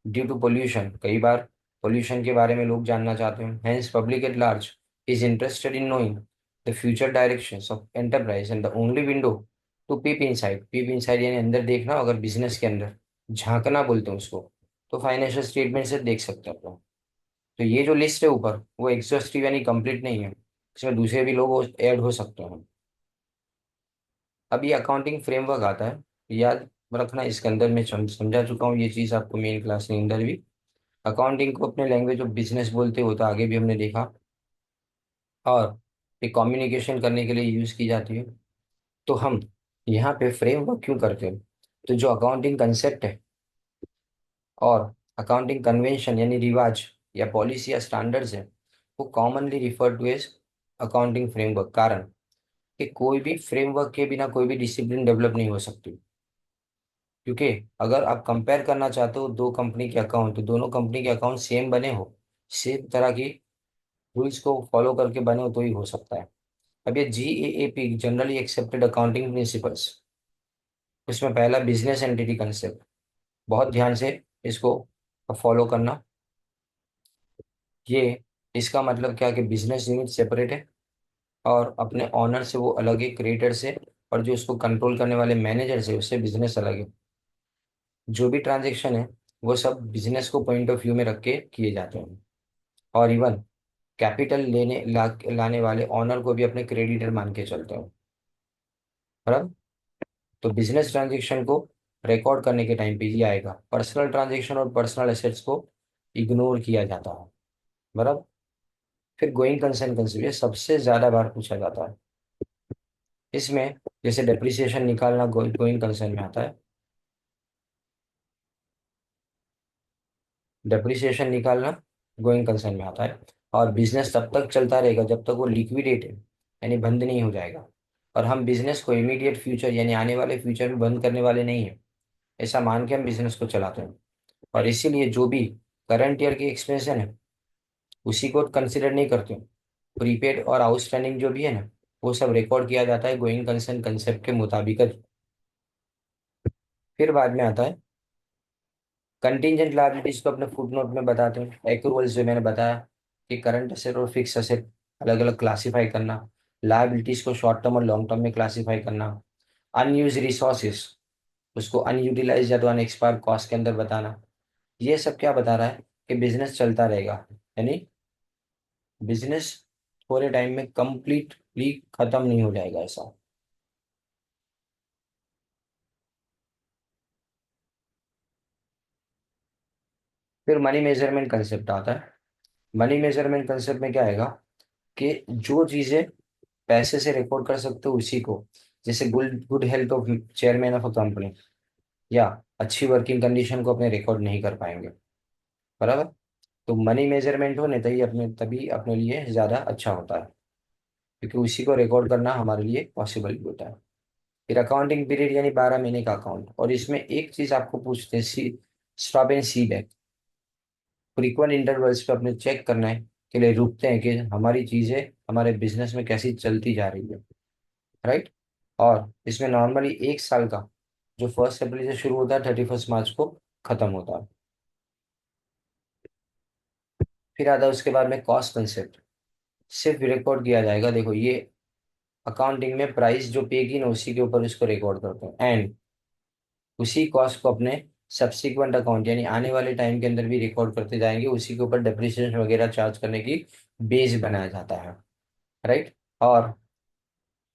due to pollution, कई बार पोल्यूशन के बारे में लोग जानना चाहते हैं, hence public at large is interested in knowing the future directions of enterprise and the only window to peep inside यानी अंदर देखना, अगर बिजनेस के अंदर झांकना बोलते हैं उसको, तो फाइनेंशियल स्टेटमेंट से देख सकते हैं अपन। तो ये जो लिस्ट है ऊपर वो एग्जॉस्टिव यानी कंप्लीट नहीं है, इसमें दूसरे भी लोग ऐड हो सकते हैं। अब ये अकाउंटिंग फ्रेमवर्क आता है, याद रखना, इसके अंदर मैं समझा चुका हूँ ये चीज़ आपको मेन क्लास के अंदर भी। अकाउंटिंग को अपने लैंग्वेज ऑफ बिजनेस बोलते हो तो आगे भी हमने देखा, और ये कम्युनिकेशन करने के लिए यूज़ की जाती है। तो हम यहाँ पे फ्रेमवर्क क्यों करते हैं, तो जो अकाउंटिंग कंसेप्ट है और अकाउंटिंग कन्वेंशन यानी रिवाज या पॉलिसी या स्टैंडर्ड्स है, वो commonly refer to as accounting framework. कारण कि कोई भी फ्रेमवर्क के बिना कोई भी डिसिप्लिन डेवलप नहीं हो सकती, क्योंकि अगर आप कंपेयर करना चाहते हो दो कंपनी के अकाउंट, तो दोनों कंपनी के अकाउंट सेम बने हो, सेम तरह की रूल्स को फॉलो करके बने हो तो ही हो सकता है। अब ये GAAP generally accepted accounting principles, उसमें पहला बिजनेस एंटिटी कंसेप्ट, बहुत ध्यान से इसको फॉलो करना। ये इसका मतलब क्या कि बिजनेस यूनिट सेपरेट है और अपने ऑनर से वो अलग है, क्रिएटर से, और जो उसको कंट्रोल करने वाले मैनेजर से उससे बिजनेस अलग है। जो भी ट्रांजेक्शन है वो सब बिजनेस को पॉइंट ऑफ व्यू में रख के किए जाते हैं, और इवन कैपिटल लाने वाले ऑनर को भी अपने क्रेडिटर मान के चलते हैं। बराबर। तो बिजनेस ट्रांजेक्शन को रिकॉर्ड करने के टाइम पे ये आएगा, पर्सनल ट्रांजेक्शन और पर्सनल एसेट्स को इग्नोर किया जाता है। बराबर। फिर गोइंग कंसर्न कंसेप्ट, ये सबसे ज्यादा बार पूछा जाता है इसमें, जैसे डेप्रिसिएशन निकालना गोइंग कंसर्न में आता है, डेप्रिसिएशन निकालना गोइंग कंसर्न में आता है। और बिजनेस तब तक चलता रहेगा जब तक वो लिक्विडेट है, यानी बंद नहीं हो जाएगा। और हम बिजनेस को इमीडिएट फ्यूचर यानी आने वाले फ्यूचर में बंद करने वाले नहीं है, ऐसा मान के हम बिजनेस को चलाते हैं। और इसीलिए जो भी करंट ईयर की एक्सपेंशन है उसी को कंसिडर नहीं करते हैं, प्रीपेड और आउटस्टैंडिंग जो भी है ना वो सब रिकॉर्ड किया जाता है गोइंग कंसर्न कंसेप्ट के मुताबिक। फिर बाद में आता है कंटीजेंट लायबिलिटीज को अपने फुटनोट में बताते हैं, एक्रूवल्स जो मैंने बताया कि करंट असेट और फिक्स असेट अलग अलग क्लासीफाई करना, लायबिलिटीज को शॉर्ट टर्म और लॉन्ग टर्म में क्लासीफाई करना, अनयूज रिसोर्सेज उसको अनयूटिलाइज या तो अनएक्सपायर्ड कॉस्ट के अंदर बताना। ये सब क्या बता रहा है कि बिजनेस चलता रहेगा, यानी बिजनेस थोड़े टाइम में कंप्लीटली खत्म नहीं हो जाएगा ऐसा। फिर मनी मेजरमेंट कंसेप्ट आता है। मनी मेजरमेंट कंसेप्ट में क्या आएगा कि जो चीजें पैसे से रिकॉर्ड कर सकते हो उसी को, जैसे good good health of chairman of a company या अच्छी वर्किंग कंडीशन को अपने रिकॉर्ड नहीं कर पाएंगे। बराबर। तो मनी मेजरमेंट हो नहीं तभी अपने लिए ज्यादा अच्छा होता है, क्योंकि उसी को रिकॉर्ड करना हमारे लिए पॉसिबल भी होता है। फिर अकाउंटिंग पीरियड यानी 12 महीने का अकाउंट, और इसमें एक चीज आपको पूछते हैं, stop and see back, frequent intervals पे अपने चेक करना है के लिए रुकते हैं कि हमारी चीजें हमारे बिजनेस में कैसी चलती जा रही है। राइट। और इसमें नॉर्मली 1 साल का, जो 1 अप्रैल से शुरू होता है 31 मार्च को खत्म होता है। फिर आता है उसके बाद में कॉस्ट कंसेप्ट, सिर्फ रिकॉर्ड किया जाएगा, देखो ये अकाउंटिंग में प्राइस जो पे की ना उसी के ऊपर इसको रिकॉर्ड करते हैं, एंड उसी कॉस्ट को अपने सब्सिक्वेंट अकाउंट यानी आने वाले टाइम के अंदर भी रिकॉर्ड करते जाएंगे, उसी के ऊपर डेप्रिसिएशन वगैरह चार्ज करने की बेस बनाया जाता है। राइट। और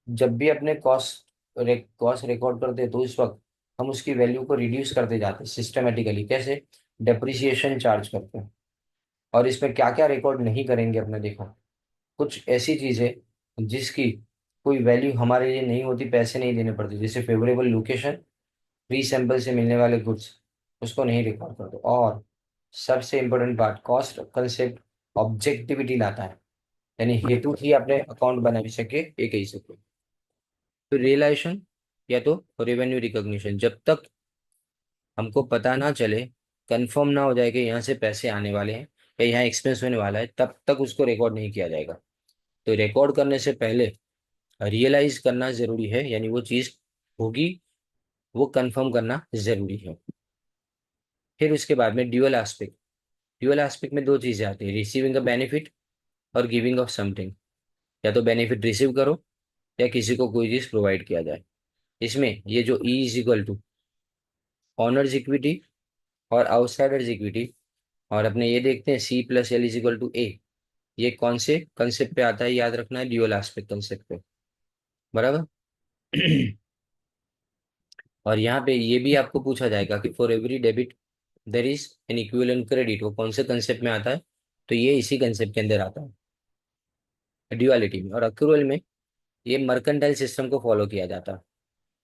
जब भी अपने कॉस्ट रिकॉर्ड करते हैं तो उस वक्त हम उसकी वैल्यू को रिड्यूस करते जाते हैं सिस्टमेटिकली, कैसे, डेप्रिसिएशन चार्ज करते हैं। और इसमें क्या क्या रिकॉर्ड नहीं करेंगे अपने, देखो कुछ ऐसी चीजें जिसकी कोई वैल्यू हमारे लिए नहीं होती, पैसे नहीं देने पड़ते, जैसे फेवरेबल लोकेशन, फ्री सैंपल से मिलने वाले गुड्स, उसको नहीं रिकॉर्ड करते। और सबसे इंपॉर्टेंट बात, कॉस्ट कंसेप्ट ऑब्जेक्टिविटी लाता है, यानी हेतु ही अपने अकाउंट बना भी सके ये कही सके। तो रियलाइजेशन या तो रेवेन्यू रिकॉग्निशन, जब तक हमको पता ना चले, कंफर्म ना हो जाए कि यहाँ से पैसे आने वाले हैं या यहाँ एक्सपेंस होने वाला है, तब तक उसको रिकॉर्ड नहीं किया जाएगा। तो रिकॉर्ड करने से पहले रियलाइज करना जरूरी है, यानी वो चीज होगी वो कंफर्म करना जरूरी है। फिर उसके बाद में ड्यूअल एस्पेक्ट। ड्यूअल एस्पेक्ट में दो चीजें आती है, रिसीविंग अ बेनिफिट और गिविंग ऑफ समथिंग। या तो बेनिफिट रिसीव करो या किसी को कोई चीज प्रोवाइड किया जाए। इसमें ये जो E is equal to owners equity और आउटसाइडर्स इक्विटी, और अपने ये देखते हैं C plus L is equal to A, ये कौन से कंसेप्ट पे आता है, याद रखना है, ड्यूअल एस्पेक्ट कंसेप्ट पे। बराबर। और यहाँ पे ये भी आपको पूछा जाएगा कि for every debit there is an equivalent credit, वो कौन से कंसेप्ट में आता है, तो ये इसी कंसेप्ट के अंदर आता है ड्यूअलिटी में। और अक्रूवल में ये मर्केंटाइल सिस्टम को फॉलो किया जाता है।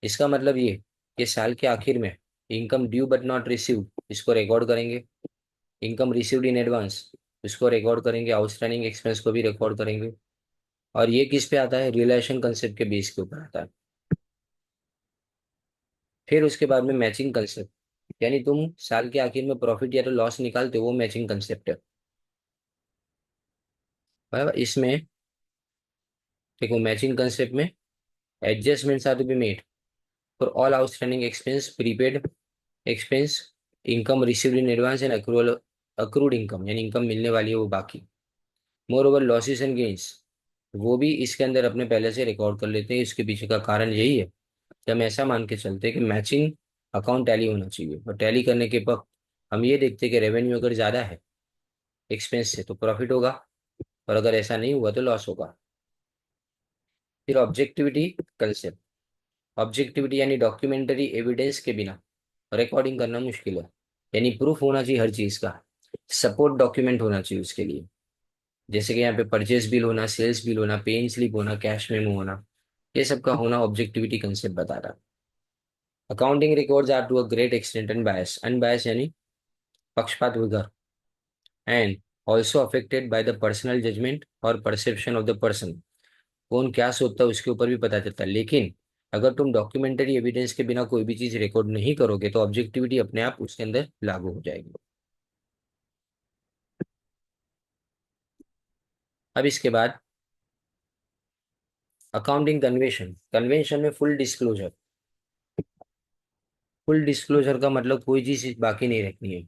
इसका मतलब ये कि साल के आखिर में income due but not received इसको रिकॉर्ड करेंगे, इनकम रिसीव्ड इन एडवांस इसको रिकॉर्ड करेंगे, आउटस्टैंडिंग एक्सपेंस को भी रिकॉर्ड करेंगे। और ये किस पे आता है, रिलेशन कंसेप्ट के बेस के ऊपर आता है। फिर उसके बाद में मैचिंग कंसेप्ट, यानी तुम साल के आखिर में प्रॉफिट या तो लॉस निकालते हो, वो मैचिंग कंसेप्ट है। बराबर। इसमें देखो मैचिंग कंसेप्ट में adjustments are to be made for all outstanding expense, prepaid expense, income received in advance and accrual, accrued income यानी इनकम मिलने वाली है वो बाकी। Moreover losses and gains, वो भी इसके अंदर अपने पहले से रिकॉर्ड कर लेते हैं। इसके पीछे का कारण यही है कि हम ऐसा मान के चलते हैं कि मैचिंग अकाउंट टैली होना चाहिए, और टैली करने के वक्त हम ये देखते हैं कि रेवेन्यू अगर ज़्यादा है एक्सपेंस से तो प्रॉफिट होगा, और अगर ऐसा नहीं हुआ तो लॉस होगा। फिर ऑब्जेक्टिविटी कंसेप्ट। ऑब्जेक्टिविटी यानी डॉक्यूमेंटरी एविडेंस के बिना रिकॉर्डिंग करना मुश्किल है, यानी प्रूफ होना चाहिए हर चीज़ का, सपोर्ट डॉक्यूमेंट होना चाहिए उसके लिए। जैसे कि यहाँ पे परचेस बिल होना, सेल्स बिल होना, पे इन स्लिप होना, कैश मेमो होना, ये सब का होना ऑब्जेक्टिविटी कंसेप्ट बता रहा है। Accounting records are to a great extent unbias, unbias यानी पक्षपात वगैरह, and also affected by the personal judgement और परसेप्शन ऑफ द पर्सन। कौन क्या सोचता है उसके ऊपर भी पता चलता है, लेकिन अगर तुम डॉक्यूमेंटरी एविडेंस के बिना कोई भी चीज रिकॉर्ड नहीं करोगे तो ऑब्जेक्टिविटी अपने आप उसके अंदर लागू हो जाएगी। अब इसके बाद अकाउंटिंग कन्वेंशन। कन्वेंशन में फुल डिस्क्लोजर। फुल डिस्क्लोजर का मतलब कोई चीज बाकी नहीं रखनी है।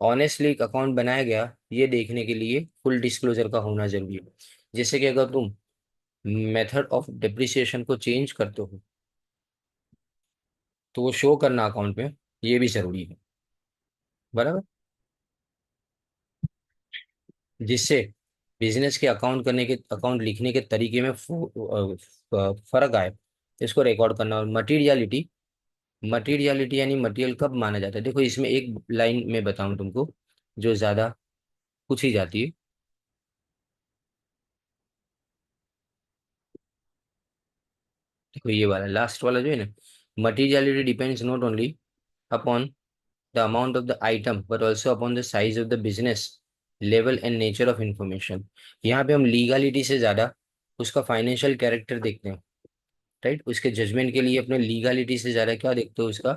ऑनेस्टली एक अकाउंट बनाया गया ये देखने के लिए फुल डिस्क्लोजर का होना जरूरी है। जैसे कि अगर तुम मेथड ऑफ डिप्रिसिएशन को चेंज करते हो तो वो शो करना अकाउंट में, ये भी जरूरी है। बराबर। जिससे बिजनेस के अकाउंट करने के, अकाउंट लिखने के तरीके में फर्क आए, इसको रिकॉर्ड करना। और मटीरियलिटी। मटीरियलिटी यानी मटेरियल कब माना जाता है, देखो इसमें एक लाइन में बताऊं तुमको जो ज्यादा पूछी जाती है। देखो ये वाला लास्ट वाला जो है ना, materiality depends not only upon the amount of the item but also upon the size of the business level and nature of information। यहाँ पे हम लीगालिटी से ज्यादा उसका फाइनेंशियल कैरेक्टर देखते हैं। राइट। उसके जजमेंट के लिए अपने लीगालिटी से ज्यादा क्या देखते हो, उसका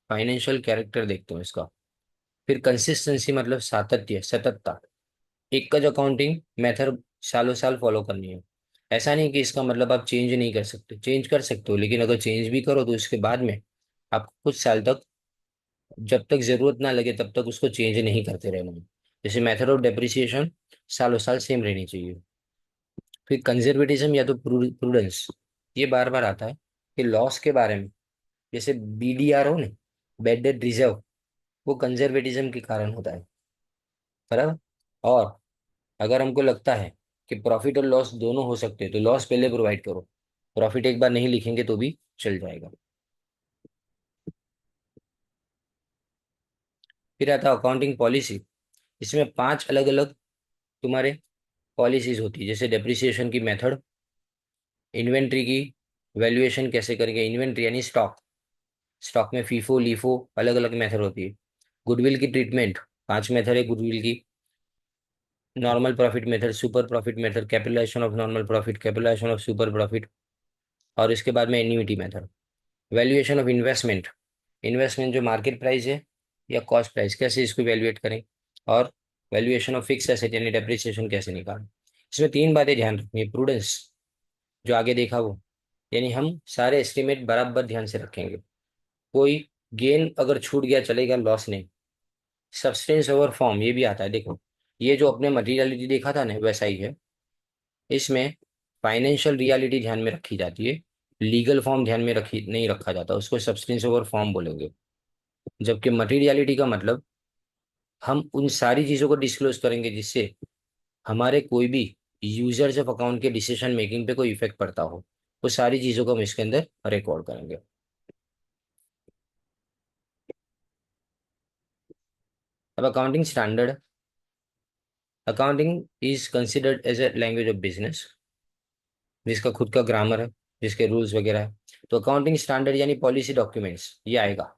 फाइनेंशियल कैरेक्टर देखते हो इसका। फिर कंसिस्टेंसी मतलब सातत्य, सततता। एक का जो अकाउंटिंग मेथड सालों साल फॉलो करनी है। ऐसा नहीं कि इसका मतलब आप चेंज नहीं कर सकते, चेंज कर सकते हो, लेकिन अगर चेंज भी करो तो उसके बाद में आपको कुछ साल तक, जब तक जरूरत ना लगे तब तक उसको चेंज नहीं करते रहना है। जैसे मेथड ऑफ डेप्रिसिएशन सालों साल सेम रहनी चाहिए। फिर कंजर्वेटिज्म या तो प्रूडेंस, ये बार बार आता है कि लॉस के बारे में, जैसे बीडीआर हो ना, बैड डेट रिजर्व, वो कंजर्वेटिज्म के कारण होता है। बराबर। और अगर हमको लगता है कि प्रॉफिट और लॉस दोनों हो सकते हैं तो लॉस पहले प्रोवाइड करो, प्रॉफिट एक बार नहीं लिखेंगे तो भी चल जाएगा। फिर आता है अकाउंटिंग पॉलिसी। इसमें पांच अलग अलग तुम्हारे पॉलिसीज होती है, जैसे डेप्रिसिएशन की मेथड, इन्वेंट्री की वैल्यूएशन कैसे करेंगे, इन्वेंट्री यानी स्टॉक, स्टॉक में फीफो लीफो अलग अलग मेथड होती है। गुडविल की ट्रीटमेंट, पांच मेथड है गुडविल की। Normal profit method, super profit method, capitalisation of normal profit, capitalisation of super profit, और इसके बाद में annuity method. Valuation of investment, investment जो मार्केट प्राइस है या कॉस्ट प्राइस, कैसे इसको वैल्यूएट करें। और वैल्यूएशन ऑफ फिक्स एसेट यानी डेप्रिसिएशन कैसे निकालें। इसमें तीन बातें ध्यान रखनी है, प्रूडेंस जो आगे देखा वो, यानी हम सारे एस्टिमेट बराबर ध्यान से रखेंगे। कोई गेन अगर छूट गया चलेगा, लॉस नहीं। सब्सटेंस ओवर फॉर्म ये भी आता है, देखो। ये जो अपने मटीरियलिटी देखा था ना, वैसा ही है। इसमें फाइनेंशियल रियलिटी ध्यान में रखी जाती है, लीगल फॉर्म ध्यान में रखी नहीं रखा जाता, उसको सब्सटेंस ओवर फॉर्म बोलेंगे। जबकि मटीरियलिटी का मतलब हम उन सारी चीजों को डिस्क्लोज करेंगे जिससे हमारे कोई भी यूजर्स ऑफ अकाउंट के डिसीजन मेकिंग पे कोई इफेक्ट पड़ता हो, वो सारी चीजों को हम इसके अंदर रिकॉर्ड करेंगे। अब accounting standard. Accounting is considered as a language of business, जिसका खुद का ग्रामर है, जिसके रूल्स वगैरह है। तो अकाउंटिंग स्टैंडर्ड यानी पॉलिसी डॉक्यूमेंट्स ये आएगा।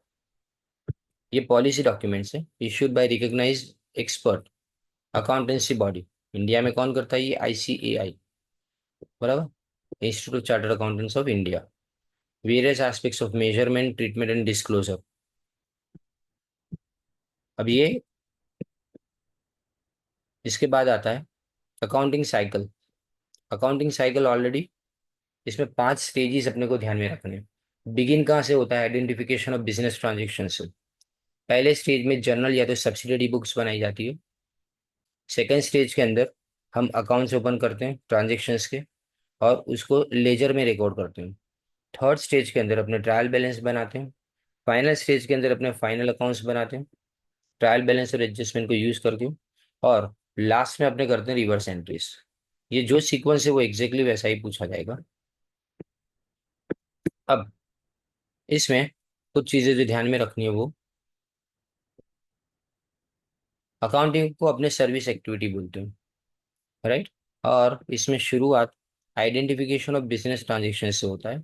ये पॉलिसी डॉक्यूमेंट्स है issued by recognised expert accountancy body. India में कौन करता है ये? आईसीएआई, बराबर, institute of chartered accountants of India. Various aspects of measurement, treatment and disclosure. अब ये इसके बाद आता है accounting cycle. Accounting cycle already इसमें 5 स्टेजेस अपने को ध्यान में रखने हैं। बिगिन कहाँ से होता है? आइडेंटिफिकेशन ऑफ बिजनेस ट्रांजेक्शन से। पहले स्टेज में जर्नल या तो सब्सिडरी बुक्स बनाई जाती है। सेकेंड स्टेज के अंदर हम अकाउंट्स ओपन करते हैं ट्रांजेक्शन्स के, और उसको लेजर में रिकॉर्ड करते हैं। थर्ड स्टेज के अंदर अपने ट्रायल बैलेंस बनाते हैं। फाइनल स्टेज के अंदर अपने फाइनल अकाउंट्स बनाते हैं, ट्रायल बैलेंस और एडजस्टमेंट को यूज करके। और लास्ट में अपने करते हैं रिवर्स एंट्रीज। ये जो सीक्वेंस है वो एग्जैक्टली वैसा ही पूछा जाएगा। अब इसमें कुछ चीजें जो ध्यान में रखनी है वो, अकाउंटिंग को अपने सर्विस एक्टिविटी बोलते हैं, राइट। और इसमें शुरुआत आइडेंटिफिकेशन ऑफ बिजनेस ट्रांजेक्शन से होता है।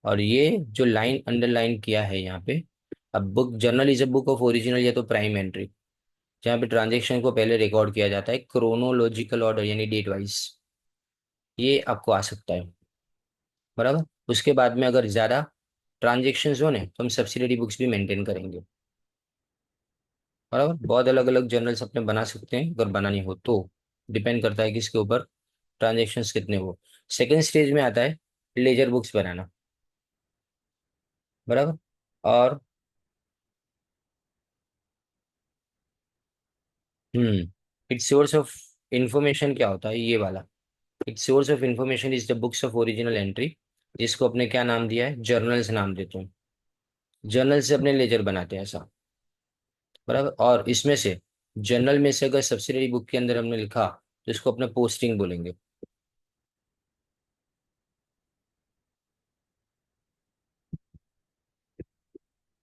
और ये जो लाइन अंडरलाइन किया है यहाँ पे, अब book journal is a book of original या तो प्राइम एंट्री, जहाँ पे ट्रांजेक्शन को पहले रिकॉर्ड किया जाता है क्रोनोलॉजिकल ऑर्डर यानी डेट वाइज। ये आपको आ सकता है, बराबर। उसके बाद में अगर ज्यादा ट्रांजेक्शन हो ने तो हम सब्सिडरी बुक्स भी मेंटेन करेंगे, बराबर। बहुत अलग अलग जर्नल्स अपने बना सकते हैं अगर बनानी हो तो, डिपेंड करता है किसके ऊपर, ट्रांजेक्शन्स कितने हो। सेकेंड स्टेज में आता है लेजर बुक्स बनाना, बराबर। और इट्स सोर्स ऑफ इंफॉर्मेशन क्या होता है ये वाला? It's source of information is the books of original entry, जिसको अपने क्या नाम दिया है? जर्नल्स नाम देते हैं। जर्नल से अपने लेजर बनाते हैं ऐसा, बराबर। और इसमें से जर्नल में से अगर सब्सिडरी बुक के अंदर हमने लिखा तो इसको अपना पोस्टिंग बोलेंगे।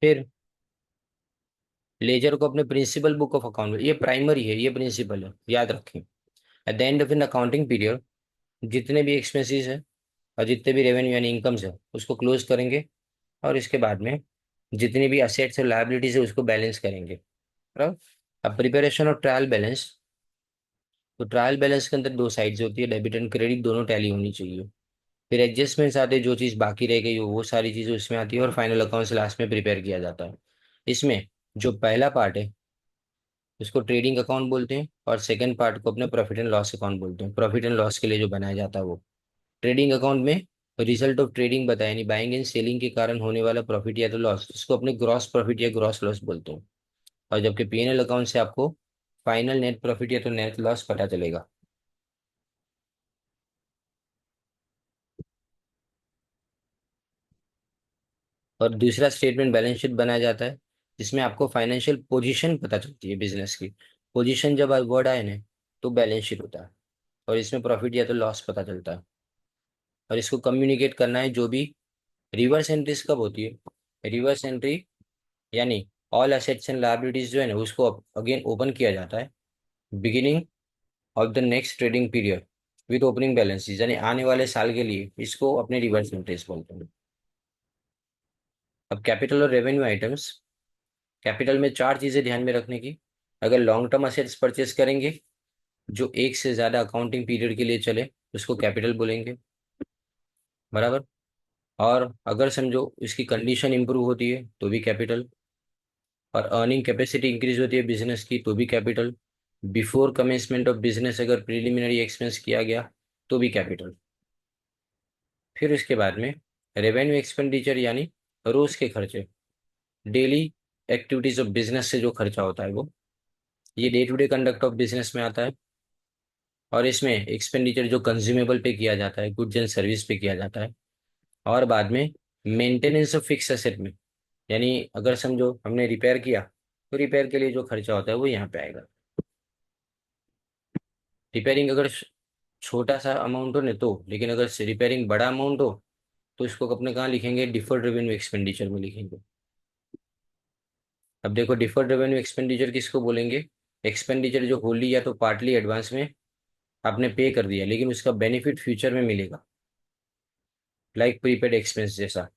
फिर लेजर को अपने प्रिंसिपल बुक ऑफ अकाउंट, ये प्राइमरी है, ये प्रिंसिपल है, याद रखें। At the end of in accounting period जितने भी एक्सपेंसेस है और जितने भी रेवेन्यू यानी इनकम्स है उसको क्लोज करेंगे। और इसके बाद में जितनी भी असेट्स और लायबिलिटीज है उसको बैलेंस करेंगे, बराबर। अब प्रिपरेशन ऑफ ट्रायल बैलेंस। तो ट्रायल बैलेंस के अंदर दो साइड्स होती है, डेबिट एंड क्रेडिट दोनों टैली होनी चाहिए। फिर एडजस्टमेंट्स आते हैं, जो चीज़ बाकी रह गई हो वो सारी चीज़ें उसमें आती है, और फाइनल अकाउंट्स लास्ट में प्रिपेयर किया जाता है। इसमें जो पहला पार्ट है उसको ट्रेडिंग अकाउंट बोलते हैं, और सेकंड पार्ट को अपने प्रॉफिट एंड लॉस अकाउंट बोलते हैं। प्रॉफिट एंड लॉस के लिए जो बनाया जाता है वो ट्रेडिंग अकाउंट में रिजल्ट ऑफ ट्रेडिंग बताया, यानी बाइंग एंड सेलिंग के कारण होने वाला प्रॉफिट या तो लॉस, इसको अपने ग्रॉस प्रॉफिट या ग्रॉस लॉस बोलते हैं। और जबकि पीएनएल अकाउंट से आपको फाइनल नेट प्रॉफिट या तो नेट लॉस पता चलेगा। और दूसरा स्टेटमेंट बैलेंस शीट बनाया जाता है, जिसमें आपको फाइनेंशियल पोजीशन पता चलती है बिजनेस की। पोजीशन जब वर्ड आए ना तो बैलेंस शीट होता है, और इसमें प्रॉफिट या तो लॉस पता चलता है। और इसको कम्युनिकेट करना है जो भी। रिवर्स एंट्रीज कब होती है? रिवर्स एंट्री यानी ऑल एसेट्स एंड लायबिलिटीज जो है ना उसको अगेन ओपन किया जाता है beginning of the next trading period with opening balance, यानी आने वाले साल के लिए इसको अपने रिवर्स एंट्रीज बोलते हैं। अब कैपिटल और रेवेन्यू आइटम्स। कैपिटल में 4 चीजें ध्यान में रखने की। अगर लॉन्ग टर्म असेट्स परचेस करेंगे जो एक से ज्यादा अकाउंटिंग पीरियड के लिए चले उसको कैपिटल बोलेंगे, बराबर। और अगर समझो इसकी कंडीशन इंप्रूव होती है तो भी कैपिटल। और अर्निंग कैपेसिटी इंक्रीज होती है बिजनेस की तो भी capital. Before commencement of business अगर प्रिलिमिनरी एक्सपेंस किया गया तो भी कैपिटल। फिर इसके बाद में रेवेन्यू एक्सपेंडिचर यानी रोज के खर्चे। डेली एक्टिविटीज ऑफ बिजनेस से जो खर्चा होता है वो, ये day to day conduct of business में आता है। और इसमें एक्सपेंडिचर जो कंज्यूमेबल पे किया जाता है, गुड्स एंड सर्विस पे किया जाता है। और बाद में मेंटेनेंस ऑफ फिक्स एसेट में, यानी अगर समझो हमने रिपेयर किया, तो रिपेयर के लिए जो खर्चा होता है वो यहाँ पे आएगा। रिपेयरिंग अगर छोटा सा अमाउंट हो ना तो, लेकिन अगर रिपेयरिंग बड़ा अमाउंट हो तो इसको अपने कहाँ लिखेंगे, डिफर्ड रेवेन्यू एक्सपेंडिचर में लिखेंगे। अब देखो डिफर्ड रेवेन्यू एक्सपेंडिचर किसको बोलेंगे, एक्सपेंडिचर जो होली या तो पार्टली एडवांस में आपने पे कर दिया लेकिन उसका बेनिफिट फ्यूचर में मिलेगा, लाइक प्रीपेड एक्सपेंस जैसा।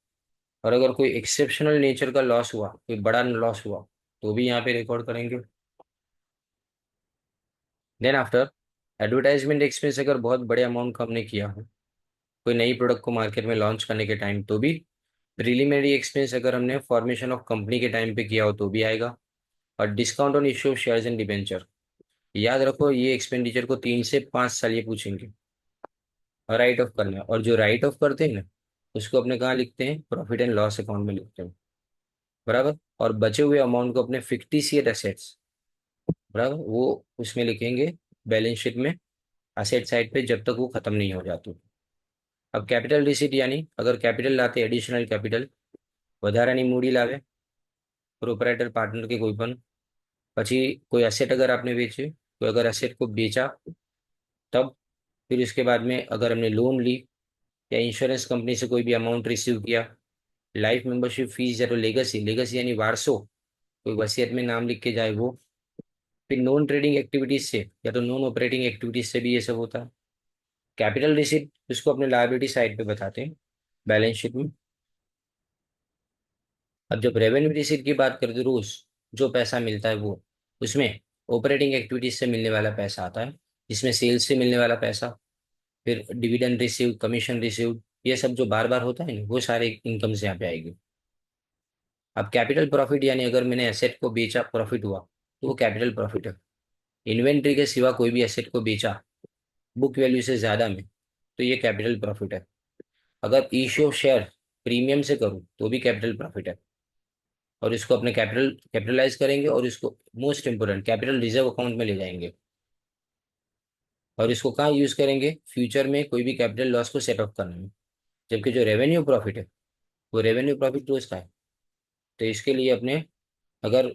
और अगर कोई एक्सेप्शनल नेचर का लॉस हुआ, कोई बड़ा लॉस हुआ, तो भी यहाँ पे रिकॉर्ड करेंगे। देन आफ्टर एडवर्टाइजमेंट एक्सपेंस, अगर बहुत बड़े अमाउंट का हमने किया हो कोई नई प्रोडक्ट को मार्केट में लॉन्च करने के टाइम, तो भी। प्रिलिमिनरी एक्सपेंस अगर हमने फॉर्मेशन ऑफ कंपनी के टाइम पे किया हो तो भी आएगा। और discount on issue of shares and debenture, याद रखो ये एक्सपेंडिचर को 3 से 5 साल ये पूछेंगे। और राइट ऑफ करना है, और जो राइट ऑफ करते हैं ना उसको अपने कहाँ लिखते हैं, प्रॉफिट एंड लॉस अकाउंट में लिखते हैं। बराबर। और बचे हुए अमाउंट को अपने फिक्टिशियस एसेट्स, बराबर, वो उसमें लिखेंगे बैलेंस शीट में, असेट साइड पे, जब तक वो खत्म नहीं हो जाती। अब कैपिटल रिसीट, यानी अगर कैपिटल लाते, एडिशनल कैपिटल વધારાની મૂડી લાવે प्रोपराइटर पार्टनर के कोई पण, પછી कोई एसेट अगर आपने बेचे, तो अगर एसेट को बेचा तब, फिर उसके बाद में अगर हमने लोन ली या इंश्योरेंस कंपनी से कोई भी अमाउंट रिसीव किया, लाइफ मेंबरशिप फीस या तो लेगेसी, लेगेसी यानी वारसो, कोई वसीयत में नाम लिख के जाए वो। फिर नॉन ट्रेडिंग एक्टिविटीज से या तो नॉन ऑपरेटिंग एक्टिविटीज से भी ये सब होता है। कैपिटल रिसीट इसको अपने लायबिलिटी साइड पे बताते हैं बैलेंस शीट में। अब जब रेवेन्यू रिसीट की बात करते हैं, रोज जो पैसा मिलता है वो, उसमें ऑपरेटिंग एक्टिविटीज से मिलने वाला पैसा आता है, जिसमें सेल्स से मिलने वाला पैसा, फिर डिविडेंड रिसीव, कमीशन रिसीव, ये सब जो बार बार होता है ना वो सारे इनकम से यहाँ पे आएगी। अब कैपिटल प्रॉफिट, यानी अगर मैंने एसेट को बेचा प्रॉफिट हुआ तो वो कैपिटल प्रॉफिट है। इन्वेंट्री के सिवा कोई भी एसेट को बेचा बुक वैल्यू से ज्यादा में, तो ये कैपिटल प्रॉफिट है। अगर इश्यू ऑफ शेयर प्रीमियम से करूँ तो भी कैपिटल प्रॉफिट है। और इसको अपने कैपिटलाइज करेंगे और इसको most important capital reserve account में ले जाएंगे। और इसको कहाँ यूज करेंगे, फ्यूचर में कोई भी कैपिटल लॉस को सेट ऑफ करने में। जबकि जो रेवेन्यू प्रॉफिट है वो रेवेन्यू प्रॉफिट रोज का है, तो इसके लिए अपने, अगर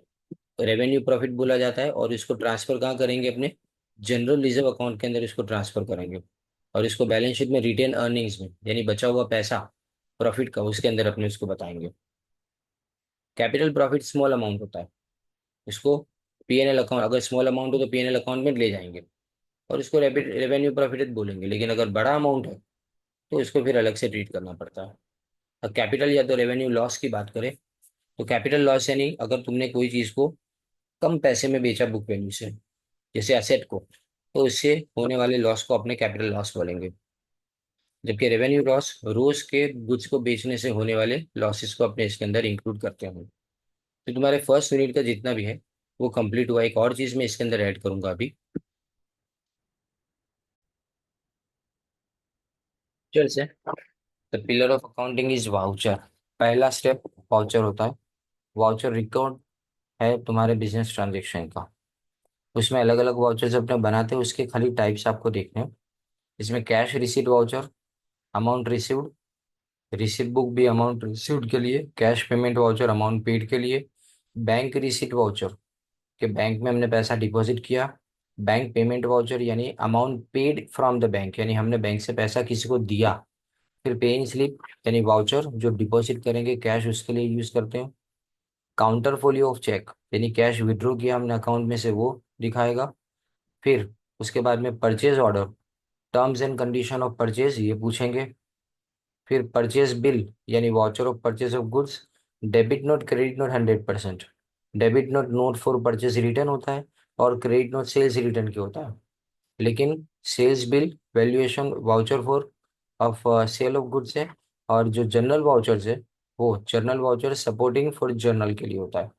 रेवेन्यू प्रॉफिट बोला जाता है और इसको ट्रांसफर कहाँ करेंगे, अपने जनरल रिजर्व अकाउंट के अंदर इसको ट्रांसफर करेंगे। और इसको बैलेंस शीट में रिटेन अर्निंग्स में, यानी बचा हुआ पैसा प्रॉफिट का, उसके अंदर अपने उसको बताएंगे। कैपिटल प्रॉफिट स्मॉल अमाउंट होता है, इसको पीएनएल अकाउंट, अगर स्मॉल अमाउंट हो तो पीएनएल अकाउंट में ले जाएंगे और इसको रेवेन्यू प्रॉफिट बोलेंगे। लेकिन अगर बड़ा अमाउंट है तो इसको फिर अलग से ट्रीट करना पड़ता है। और कैपिटल या तो रेवेन्यू लॉस की बात करें, तो कैपिटल लॉस यानी अगर तुमने कोई चीज को कम पैसे में बेचा बुक वैल्यू से, जैसे एसेट को, तो इससे होने वाले लॉस को अपने कैपिटल लॉस बोलेंगे। जबकि रेवेन्यू लॉस रोज के गुड्स को बेचने से होने वाले लॉसेस को अपने इसके अंदर इंक्लूड करते हैं। तो तुम्हारे फर्स्ट यूनिट का जितना भी है वो कंप्लीट हुआ। एक और चीज मैं इसके अंदर ऐड करूंगा अभी, चल से। The pillar of accounting is voucher. पहला स्टेप वाउचर होता है। वाउचर रिकॉर्ड है तुम्हारे बिजनेस ट्रांजेक्शन का। उसमें अलग अलग वाउचर्स अपने बनाते हैं, उसके खाली टाइप्स आपको देखने हैं। इसमें cash receipt voucher, amount received, receipt book भी अमाउंट रिसीव्ड के लिए, cash payment voucher amount paid के लिए, बैंक रिसीट वाउचर कि बैंक में हमने पैसा डिपॉजिट किया, बैंक पेमेंट वाउचर यानी amount paid from the bank, यानी हमने बैंक से पैसा किसी को दिया। फिर पेइंग स्लिप यानी वाउचर जो डिपॉजिट करेंगे कैश, उसके लिए यूज करते हैं। काउंटर फोलियो ऑफ चेक यानी कैश विड्रॉ किया हमने अकाउंट में से वो दिखाएगा। फिर उसके बाद में purchase order, terms and condition of purchase ये पूछेंगे। फिर परचेज बिल यानी voucher of purchase of goods, debit note credit note 100%। Debit note note for purchase return होता है और क्रेडिट नोट सेल्स रिटर्न की होता है। लेकिन sales bill valuation voucher for of sale of goods है। और जो जर्नल वाउचर्स है वो journal voucher supporting for journal के लिए होता है।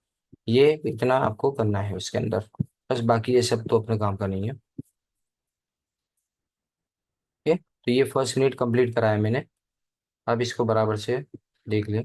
ये इतना आपको करना है उसके अंदर, बस बाकी ये सब तो अपने काम का नहीं है। ठीक है, तो ये फर्स्ट यूनिट कंप्लीट कराया मैंने। अब इसको बराबर से देख ले।